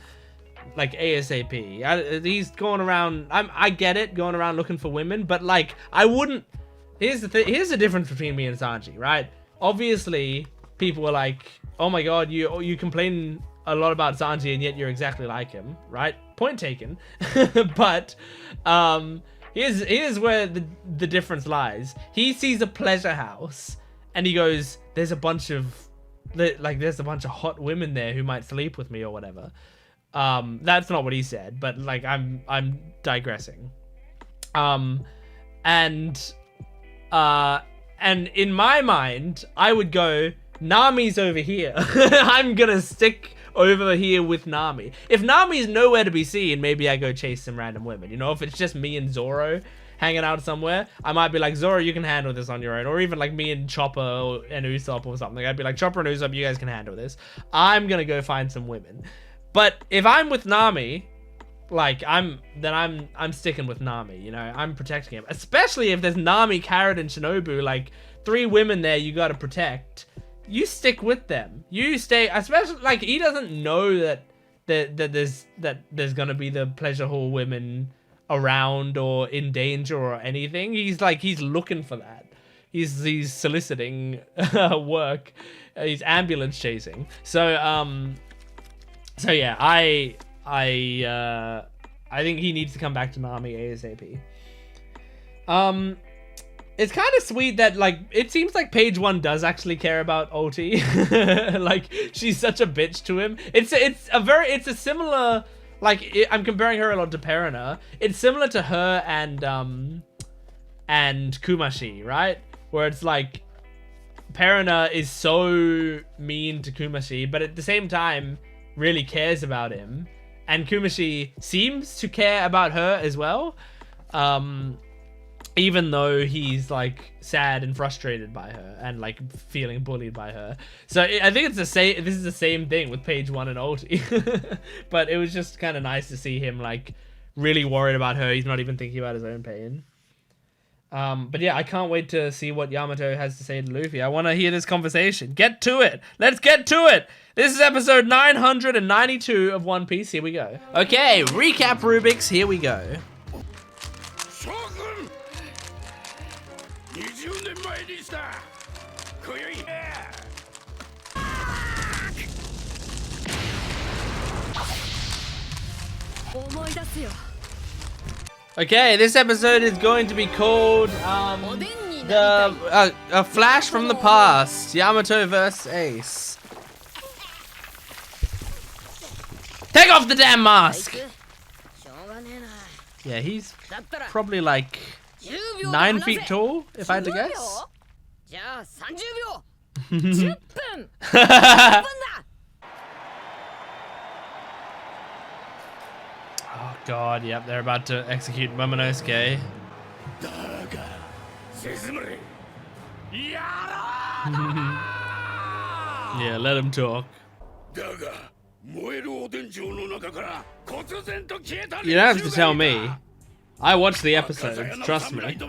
like, ASAP. He's going around, I get it, going around looking for women, but like, I wouldn't. Here's the difference between me and Sanji, right? Obviously, people are like, oh my god, you complain a lot about Sanji and yet you're exactly like him, right? Point taken. But here's where the difference lies. He sees a pleasure house and he goes, there's a bunch of hot women there who might sleep with me or whatever. That's not what he said, but like, I'm digressing. And And in my mind, I would go, Nami's over here. I'm gonna stick over here with Nami. If Nami's nowhere to be seen, maybe I go chase some random women. You know, if it's just me and Zoro hanging out somewhere, I might be like, Zoro, you can handle this on your own. Or even like me and Chopper and Usopp or something. I'd be like, Chopper and Usopp, you guys can handle this. I'm gonna go find some women. But if I'm with Nami, like, I'm sticking with Nami, you know? I'm protecting him. Especially if there's Nami, Carrot, and Shinobu, like, 3 women there you gotta protect. You stick with them. You stay, especially, like, he doesn't know that there's gonna be the pleasure hall women around or in danger or anything. He's looking for that. He's soliciting work. He's ambulance chasing. So yeah, I think he needs to come back to Nami ASAP. It's kind of sweet that, like, it seems like page 1 does actually care about Ulti. Like, she's such a bitch to him. It's a similar, like, I'm comparing her a lot to Perina. It's similar to her and Kumashi, right? Where it's like, Perina is so mean to Kumashi, but at the same time, really cares about him. And Kumashi seems to care about her as well. Even though he's like sad and frustrated by her and like feeling bullied by her. So I think it's the same. This is the same thing with page 1 and Ulti. But it was just kind of nice to see him like really worried about her. He's not even thinking about his own pain. But yeah, I can't wait to see what Yamato has to say to Luffy. I want to hear this conversation. Get to it. Let's get to it. This is episode 992 of One Piece. Here we go. Okay, recap Rubik's. Here we go. Okay, this episode is going to be called a flash from the past. Yamato vs Ace. Take off the damn mask. Yeah, he's probably like 9 feet tall, if I had to guess. Oh god, yep, they're about to execute Momonosuke. Yeah, let him talk. You don't have to tell me. I watched the episodes, trust me. It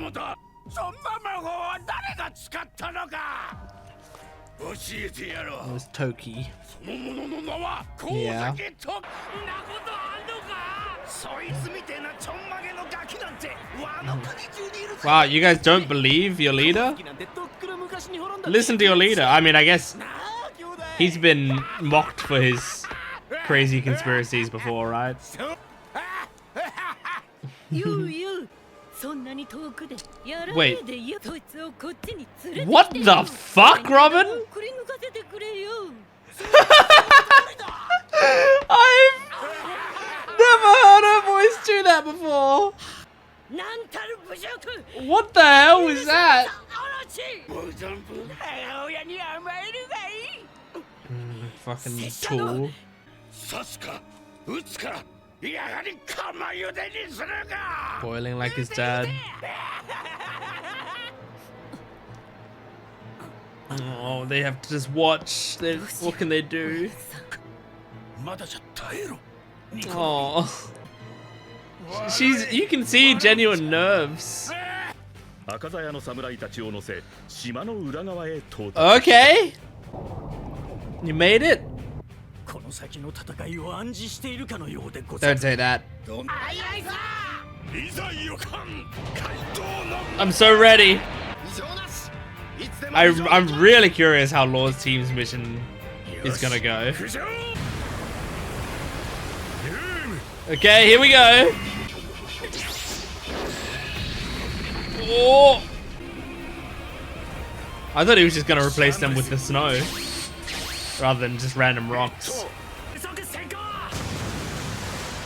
was Toki. Yeah. Wow, you guys don't believe your leader? Listen to your leader. I mean, I guess he's been mocked for his crazy conspiracies before, right? Wait. What the fuck, Robin? I've never heard her voice do that before. What the hell was that? Fucking tool. Boiling like his dad. Oh, they have to just watch. What can they do? Oh, you can see genuine nerves. Okay, you made it. Don't say that. I'm so ready. I'm really curious how Law's team's mission is gonna go. Okay, here we go. Oh! I thought he was just gonna replace them with the snow rather than just random rocks.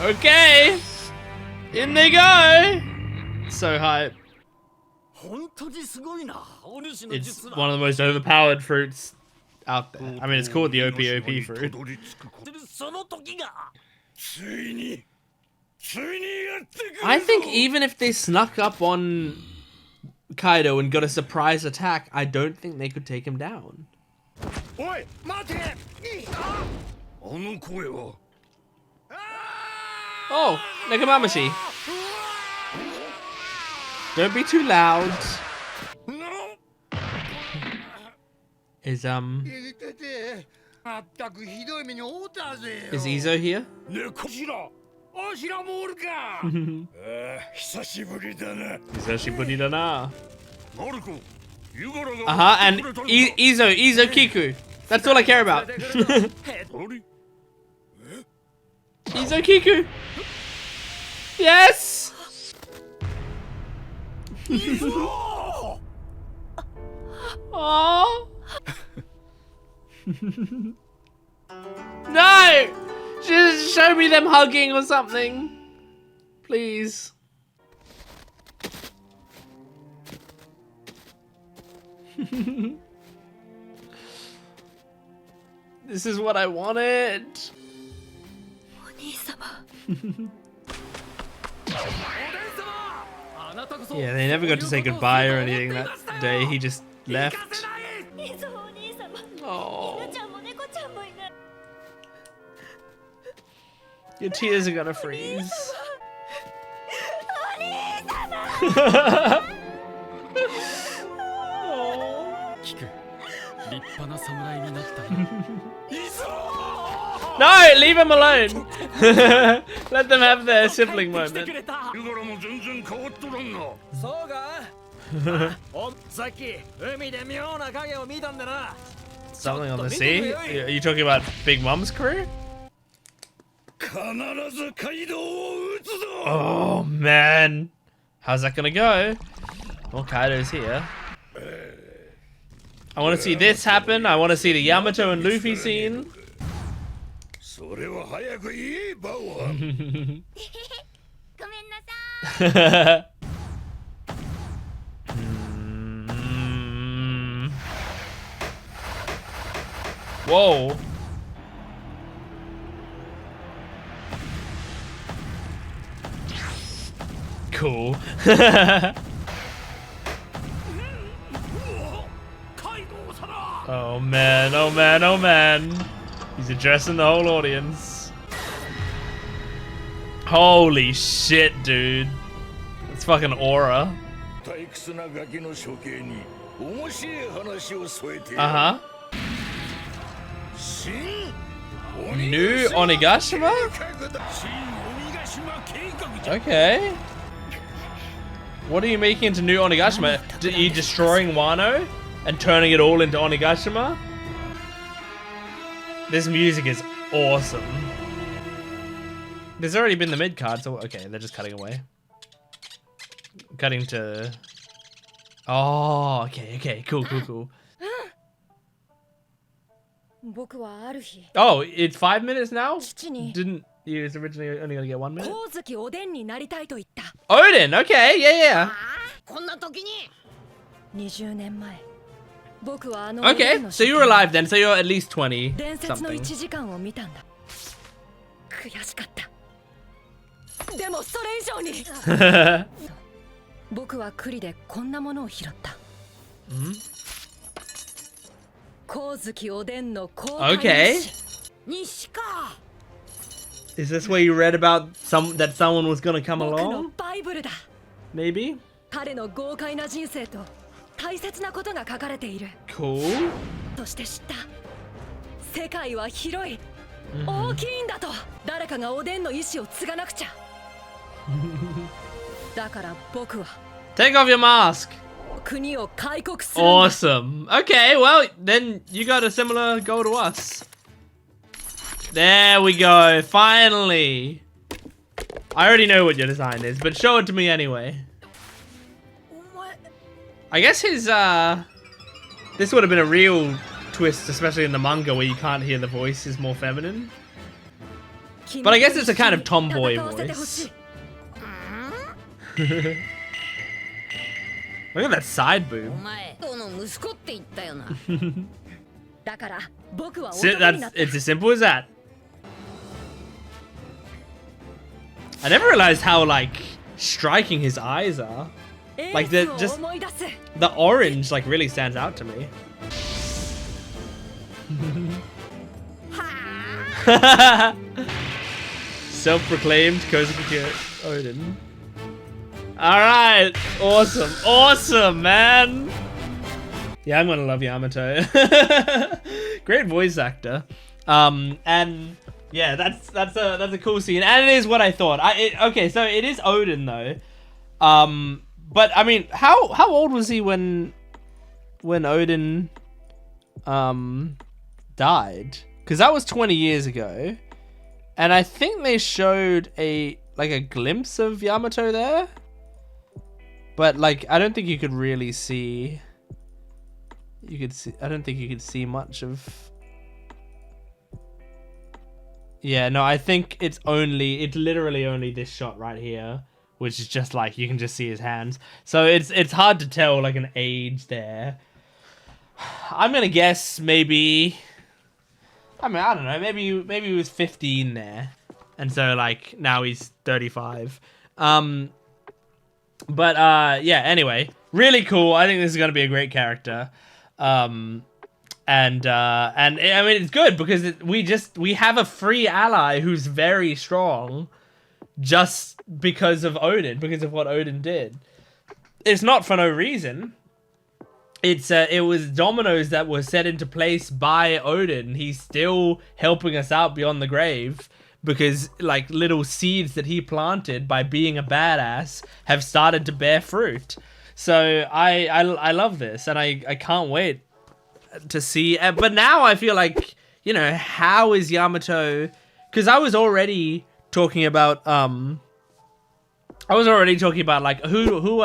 Okay, in they go. So hype. It's one of the most overpowered fruits out there. I mean, it's called the OP fruit. I think even if they snuck up on Kaido and got a surprise attack, I don't think they could take him down. Oh, Nekomamashi. Don't be too loud. Is Izo here? And Izo Kiku. That's all I care about. Izo Kiku. Yes. Aww. No! Just show me them hugging or something. Please. This is what I wanted. Yeah, they never got to say goodbye or anything that day. He just left. Oh. Your tears are gonna freeze. No, leave him alone. Let them have their sibling moment. Something on the sea? Are you talking about Big Mom's crew? Oh man, how's that gonna go? Well, Kaido's here. I want to see this happen. I want to see the Yamato and Luffy scene. Whoa. Cool. Oh man, oh man, oh man. He's addressing the whole audience. Holy shit, dude. That's fucking aura. Uh-huh. New Onigashima? Okay. What are you making into new Onigashima? Are you destroying Wano and turning it all into Onigashima? This music is awesome. There's already been the mid card, so okay, they're just cutting away. Cutting to... Oh, okay, cool. Oh, it's 5 minutes now? Didn't you was originally only gonna get 1 minute? Oden, okay, yeah. Okay, so you were alive then, so you're at least 20 something. Okay. Is this where you read about that someone was gonna come along? Maybe? Cool. Take off your mask. Awesome. Okay, well, then you got a similar goal to us. There we go. Finally. I already know what your design is, but show it to me anyway. I guess his, this would have been a real twist, especially in the manga where you can't hear the voice is more feminine. But I guess it's a kind of tomboy voice. Look at that side boob. It's as simple as that. I never realized how like striking his eyes are. Like the orange like really stands out to me. Self-proclaimed Kozuki Oden. Alright, awesome, man. Yeah, I'm gonna love Yamato. Great voice actor. And yeah, that's a cool scene, and it is what I thought. Okay, so it is Oden though. But I mean, how old was he when Oden died? Because that was 20 years ago, and I think they showed a glimpse of Yamato there, but like I don't think you could really see. I don't think you could see much of. Yeah, no, I think it's literally only this shot right here, which is just like you can just see his hands. So it's hard to tell like an age there. I'm gonna guess maybe. I mean, I don't know. Maybe he was 15 there, and so like now he's 35. But yeah. Anyway, really cool. I think this is gonna be a great character. And I mean it's good because we have a free ally who's very strong, just because of Oden, because of what Oden did. It's not for no reason. It was dominoes that were set into place by Oden. He's still helping us out beyond the grave because like little seeds that he planted by being a badass have started to bear fruit. So I love this, and I can't wait to see. But now I feel like, you know, how is Yamato? Because I was already talking about like who will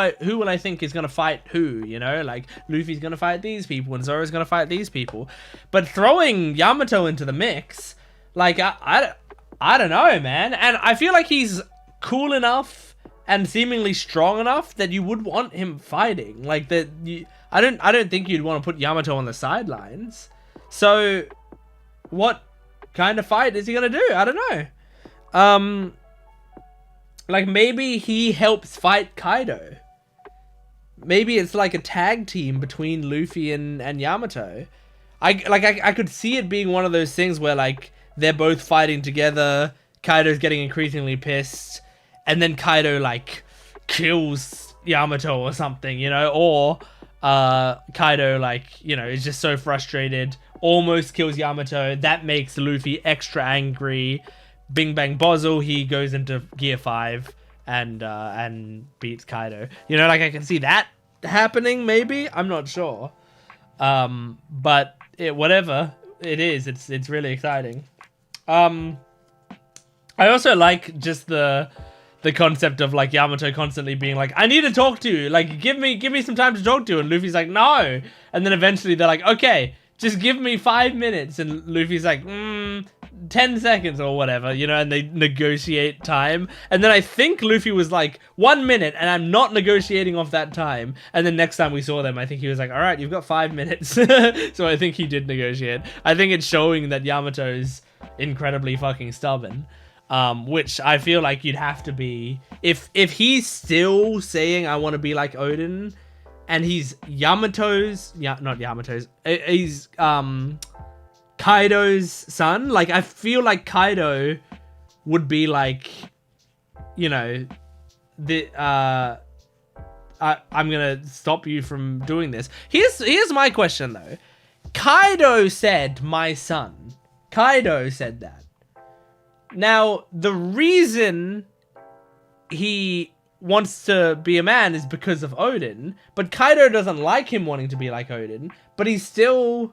I think is gonna fight who, you know, like Luffy's gonna fight these people and Zoro's gonna fight these people, but throwing Yamato into the mix, like I don't know, man. And I feel like he's cool enough and seemingly strong enough that you would want him fighting. Like that, I don't think you'd want to put Yamato on the sidelines. So, what kind of fight is he gonna do? I don't know. Like maybe he helps fight Kaido. Maybe it's like a tag team between Luffy and Yamato. I could see it being one of those things where like they're both fighting together. Kaido's getting increasingly pissed, and then Kaido like kills Yamato or something, you know, or Kaido like, you know, is just so frustrated, almost kills Yamato. That makes Luffy extra angry. Bing bang bozzle, he goes into gear 5 and beats Kaido. You know, like I can see that happening maybe. I'm not sure. But whatever it is, it's really exciting. I also like just the concept of like Yamato constantly being like, I need to talk to you, like give me some time to talk to you, and Luffy's like, no, and then eventually they're like, okay, just give me 5 minutes, and Luffy's like 10 seconds or whatever, you know, and they negotiate time, and then I think Luffy was like 1 minute and I'm not negotiating off that time, and then next time we saw them I think he was like, all right, you've got 5 minutes. So I think he did negotiate. I think it's showing that Yamato's incredibly fucking stubborn. Which I feel like you'd have to be if he's still saying I want to be like Oden, and he's not Yamato's, he's Kaido's son. Like I feel like Kaido would be like, you know, I'm gonna stop you from doing this. Here's my question though. Kaido said my son. Kaido said that. Now, the reason he wants to be a man is because of Oden, but Kaido doesn't like him wanting to be like Oden, but he's still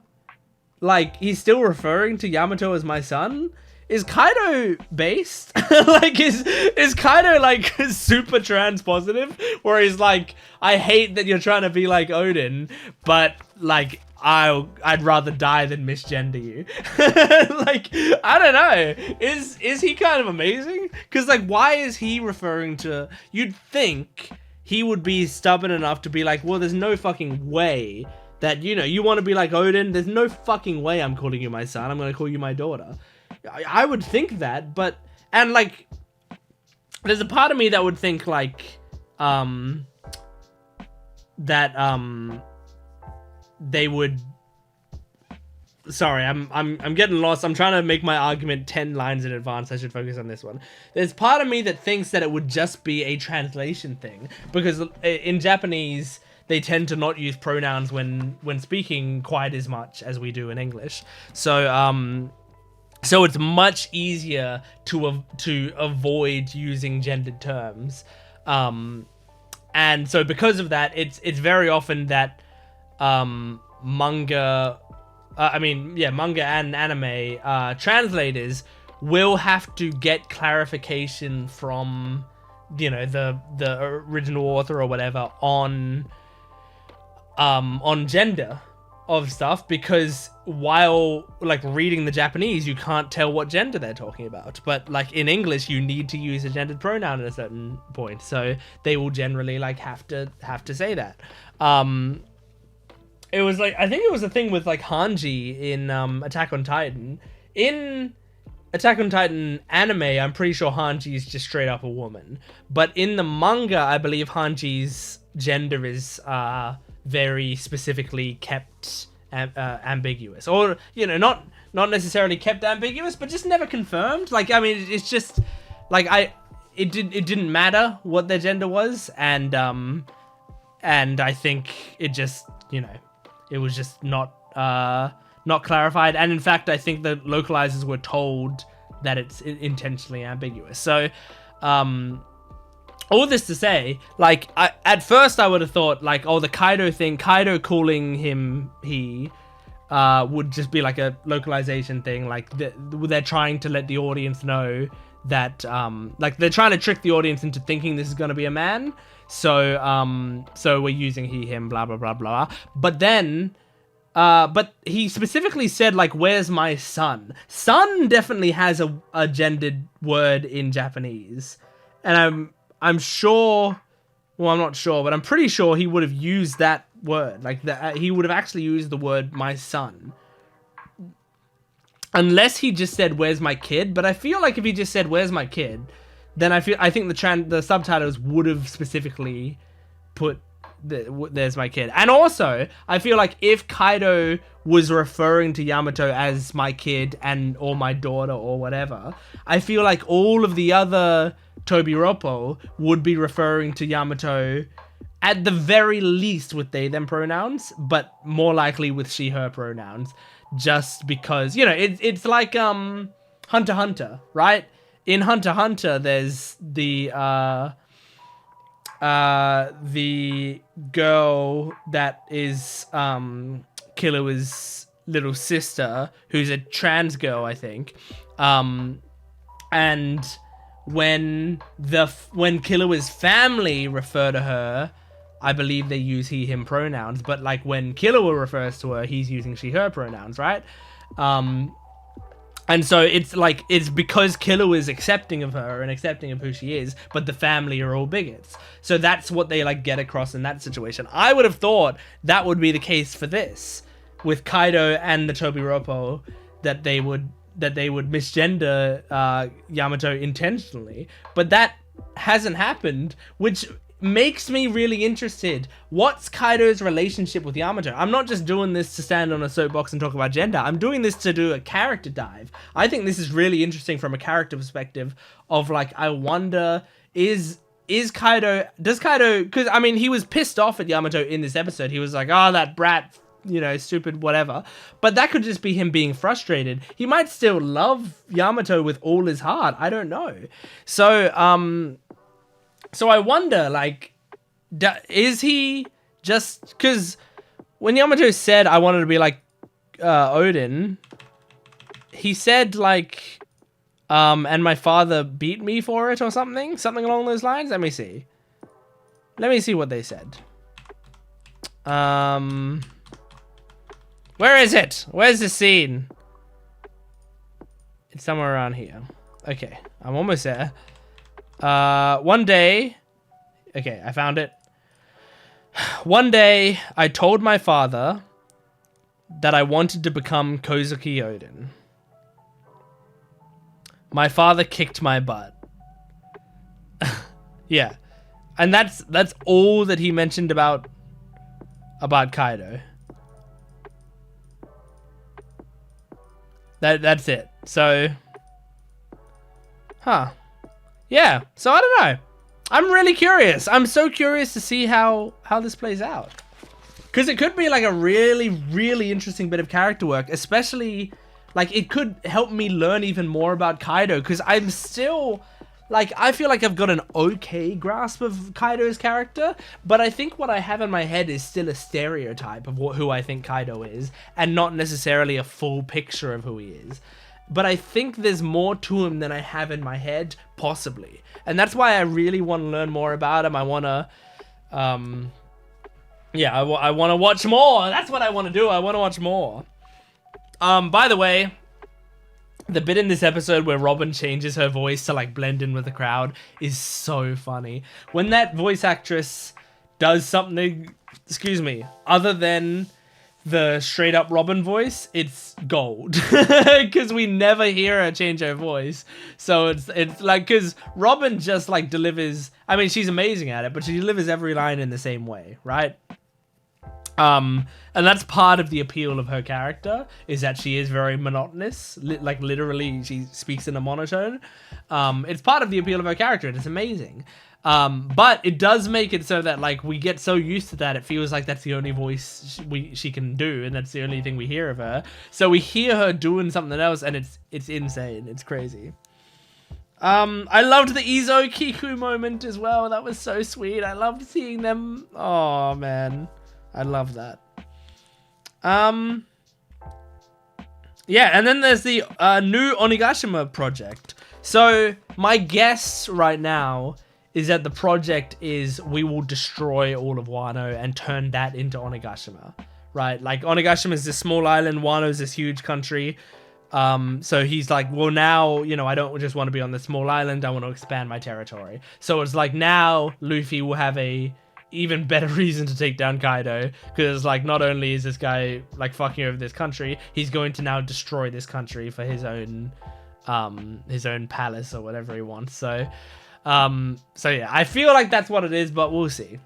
referring to Yamato as my son. Is Kaido based? Like, is Kaido like super transpositive, where he's like, I hate that you're trying to be like Oden, but like, I'd rather die than misgender you. Like, I don't know. Is he kind of amazing? Because like, why is he referring to? You'd think he would be stubborn enough to be like, well, there's no fucking way that, you know, you want to be like Oden. There's no fucking way I'm calling you my son. I'm going to call you my daughter. I would think that, but, and like, there's a part of me that would think like, they would, sorry, I'm getting lost. I'm trying to make my argument 10 lines in advance. I should focus on this one. There's part of me that thinks that it would just be a translation thing, because in Japanese, they tend to not use pronouns when speaking quite as much as we do in English. So, so it's much easier to avoid using gendered terms. And so because of that, it's very often that manga and anime translators will have to get clarification from, you know, the original author or whatever on gender of stuff, because while like reading the Japanese, you can't tell what gender they're talking about, but like in English you need to use a gendered pronoun at a certain point, so they will generally like have to say that. It was like, I think it was a thing with like Hanji in Attack on Titan. In Attack on Titan anime, I'm pretty sure Hanji is just straight up a woman, but in the manga, I believe Hanji's gender is very specifically kept ambiguous, or, you know, not necessarily kept ambiguous, but just never confirmed. Like, I mean, it's just like it didn't matter what their gender was, and I think it just, you know, it was just not clarified, and in fact, I think the localizers were told that it's intentionally ambiguous. So, all this to say, like, at first I would have thought, like, oh, the Kaido thing, Kaido calling him he, would just be like a localization thing, like, they're trying to let the audience know that, like, they're trying to trick the audience into thinking this is going to be a man, so we're using he, him, blah, blah, blah, blah, but then, but he specifically said, like, where's my son? Son definitely has a gendered word in Japanese, and I'm sure, well, I'm not sure, but I'm pretty sure he would have used that word. Like, he would have actually used the word my son. Unless he just said, where's my kid? But I feel like if he just said, where's my kid? Then I think the subtitles would have specifically put, there's my kid. And also, I feel like if Kaido was referring to Yamato as my kid or my daughter or whatever, I feel like all of the other Tobiroppo would be referring to Yamato at the very least with they them pronouns, but more likely with she her pronouns, just because, you know, it's like Hunter x Hunter, right? In Hunter x Hunter, there's the girl that is Killua's little sister, who's a trans girl, I think, and when Killua's family refer to her, I believe they use he, him pronouns, but like when Killua refers to her, he's using she, her pronouns, right? And so it's like, it's because Killua is accepting of her and accepting of who she is, but the family are all bigots. So that's what they like get across in that situation. I would have thought that would be the case for this, with Kaido and the Tobiroppo, that they would misgender Yamato intentionally, but that hasn't happened, which makes me really interested. What's Kaido's relationship with Yamato? I'm not just doing this to stand on a soapbox and talk about gender. I'm doing this to do a character dive. I think this is really interesting from a character perspective of, like, I wonder, does Kaido, because I mean, he was pissed off at Yamato in this episode. He was like, oh, that brat, you know, stupid, whatever. But that could just be him being frustrated. He might still love Yamato with all his heart. I don't know. So I wonder, like, is he just, because when Yamato said, I wanted to be like Oden, he said, like, and my father beat me for it or something along those lines. Let me see what they said. Where is it? Where's the scene? It's somewhere around here. Okay, I'm almost there. One day, Okay, I found it. One day, I told my father that I wanted to become Kozuki Oden. My father kicked my butt. Yeah. And that's all that he mentioned about Kaido. That's it. So, huh. Yeah, so I don't know. I'm really curious. I'm so curious to see how this plays out. Because it could be like a really, really interesting bit of character work, especially like it could help me learn even more about Kaido, because I'm still like, I feel like I've got an okay grasp of Kaido's character, but I think what I have in my head is still a stereotype of who I think Kaido is, and not necessarily a full picture of who he is. But I think there's more to him than I have in my head, possibly. And that's why I really want to learn more about him. I want to, yeah, I want to watch more. That's what I want to do. I want to watch more. By the way, the bit in this episode where Robin changes her voice to like blend in with the crowd is so funny. When that voice actress does something, excuse me, other than the straight up Robin voice, it's gold. Because we never hear her change her voice. So it's like, because Robin just like delivers, I mean, she's amazing at it, but she delivers every line in the same way, right? And that's part of the appeal of her character, is that she is very monotonous. Like literally she speaks in a monotone. It's part of the appeal of her character, and it's amazing. But it does make it so that like we get so used to that, it feels like that's the only voice she can do, and that's the only thing we hear of her. So we hear her doing something else, and it's insane. It's crazy. I loved the Izo Kiku moment as well. That was so sweet. I loved seeing them. Oh man, I love that. Yeah, and then there's the new Onigashima project. So my guess right now is that the project is we will destroy all of Wano and turn that into Onigashima, right? Like Onigashima is this small island, Wano is this huge country. So he's like, well now, you know, I don't just want to be on this small island, I want to expand my territory. So it's like now Luffy will have a even better reason to take down Kaido, because like not only is this guy like fucking over this country, he's going to now destroy this country for his own palace or whatever he wants. So yeah, I feel like that's what it is, but we'll see.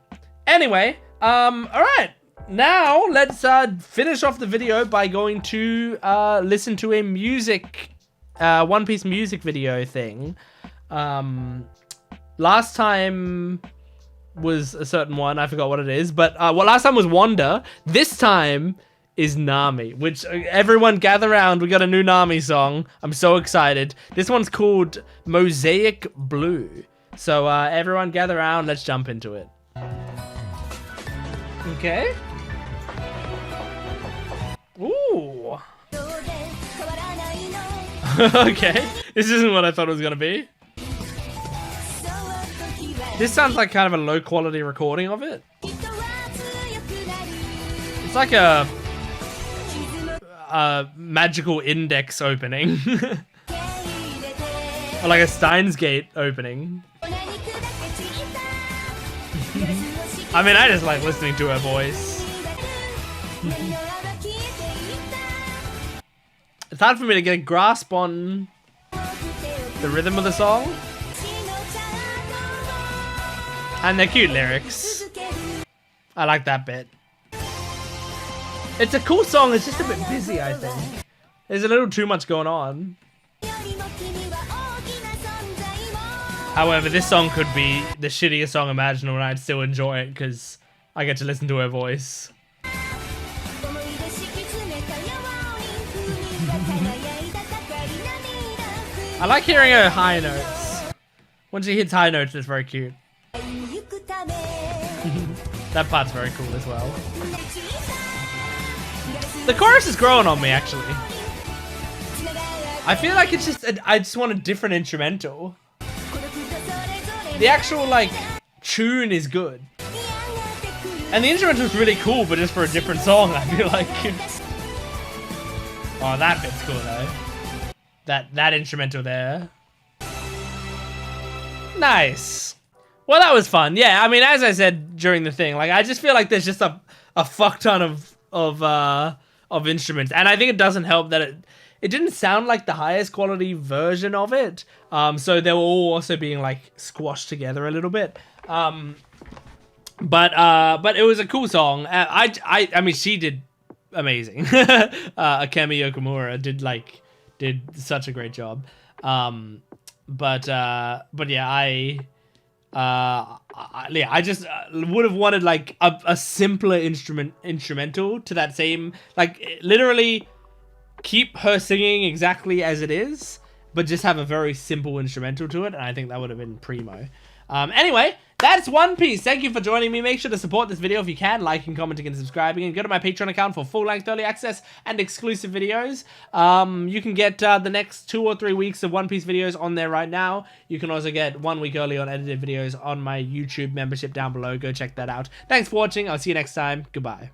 Anyway, all right, now let's finish off the video by going to listen to a music One Piece music video thing. Last time was a certain one, I forgot what it is, but well, last time was Wanda. This time is Nami, which everyone gather around. We got a new Nami song. I'm so excited. This one's called Mosaique Blue. So everyone gather around. Let's jump into it. Okay. Ooh. Okay. This isn't what I thought it was gonna be. This sounds like kind of a low quality recording of it. It's like a magical index opening. Or like a Steins Gate opening. I mean, I just like listening to her voice. It's hard for me to get a grasp on the rhythm of the song. And they're cute lyrics. I like that bit. It's a cool song, it's just a bit busy, I think. There's a little too much going on. However, this song could be the shittiest song imaginable and I'd still enjoy it because I get to listen to her voice. I like hearing her high notes. When she hits high notes, it's very cute. That part's very cool as well. The chorus is growing on me, actually. I feel like it's just, I just want a different instrumental. The actual, like, tune is good. And the instrumental is really cool, but just for a different song, I feel like. Oh, that bit's cool, though. That instrumental there. Nice. Well, that was fun. Yeah, I mean, as I said during the thing, like I just feel like there's just a fuck ton of instruments, and I think it doesn't help that it didn't sound like the highest quality version of it. So they were all also being like squashed together a little bit. But it was a cool song. I mean, she did amazing. Akemi Yokomura did such a great job. But yeah, I just would have wanted like a simpler instrumental to that same, like literally keep her singing exactly as it is, but just have a very simple instrumental to it, and I think that would have been primo. Anyway, that's One Piece. Thank you for joining me. Make sure to support this video if you can, liking, commenting, and subscribing, and go to my Patreon account for full-length early access and exclusive videos. You can get the next 2 or 3 weeks of One Piece videos on there right now. You can also get 1 week early on edited videos on my YouTube membership down below. Go check that out. Thanks for watching. I'll see you next time. Goodbye.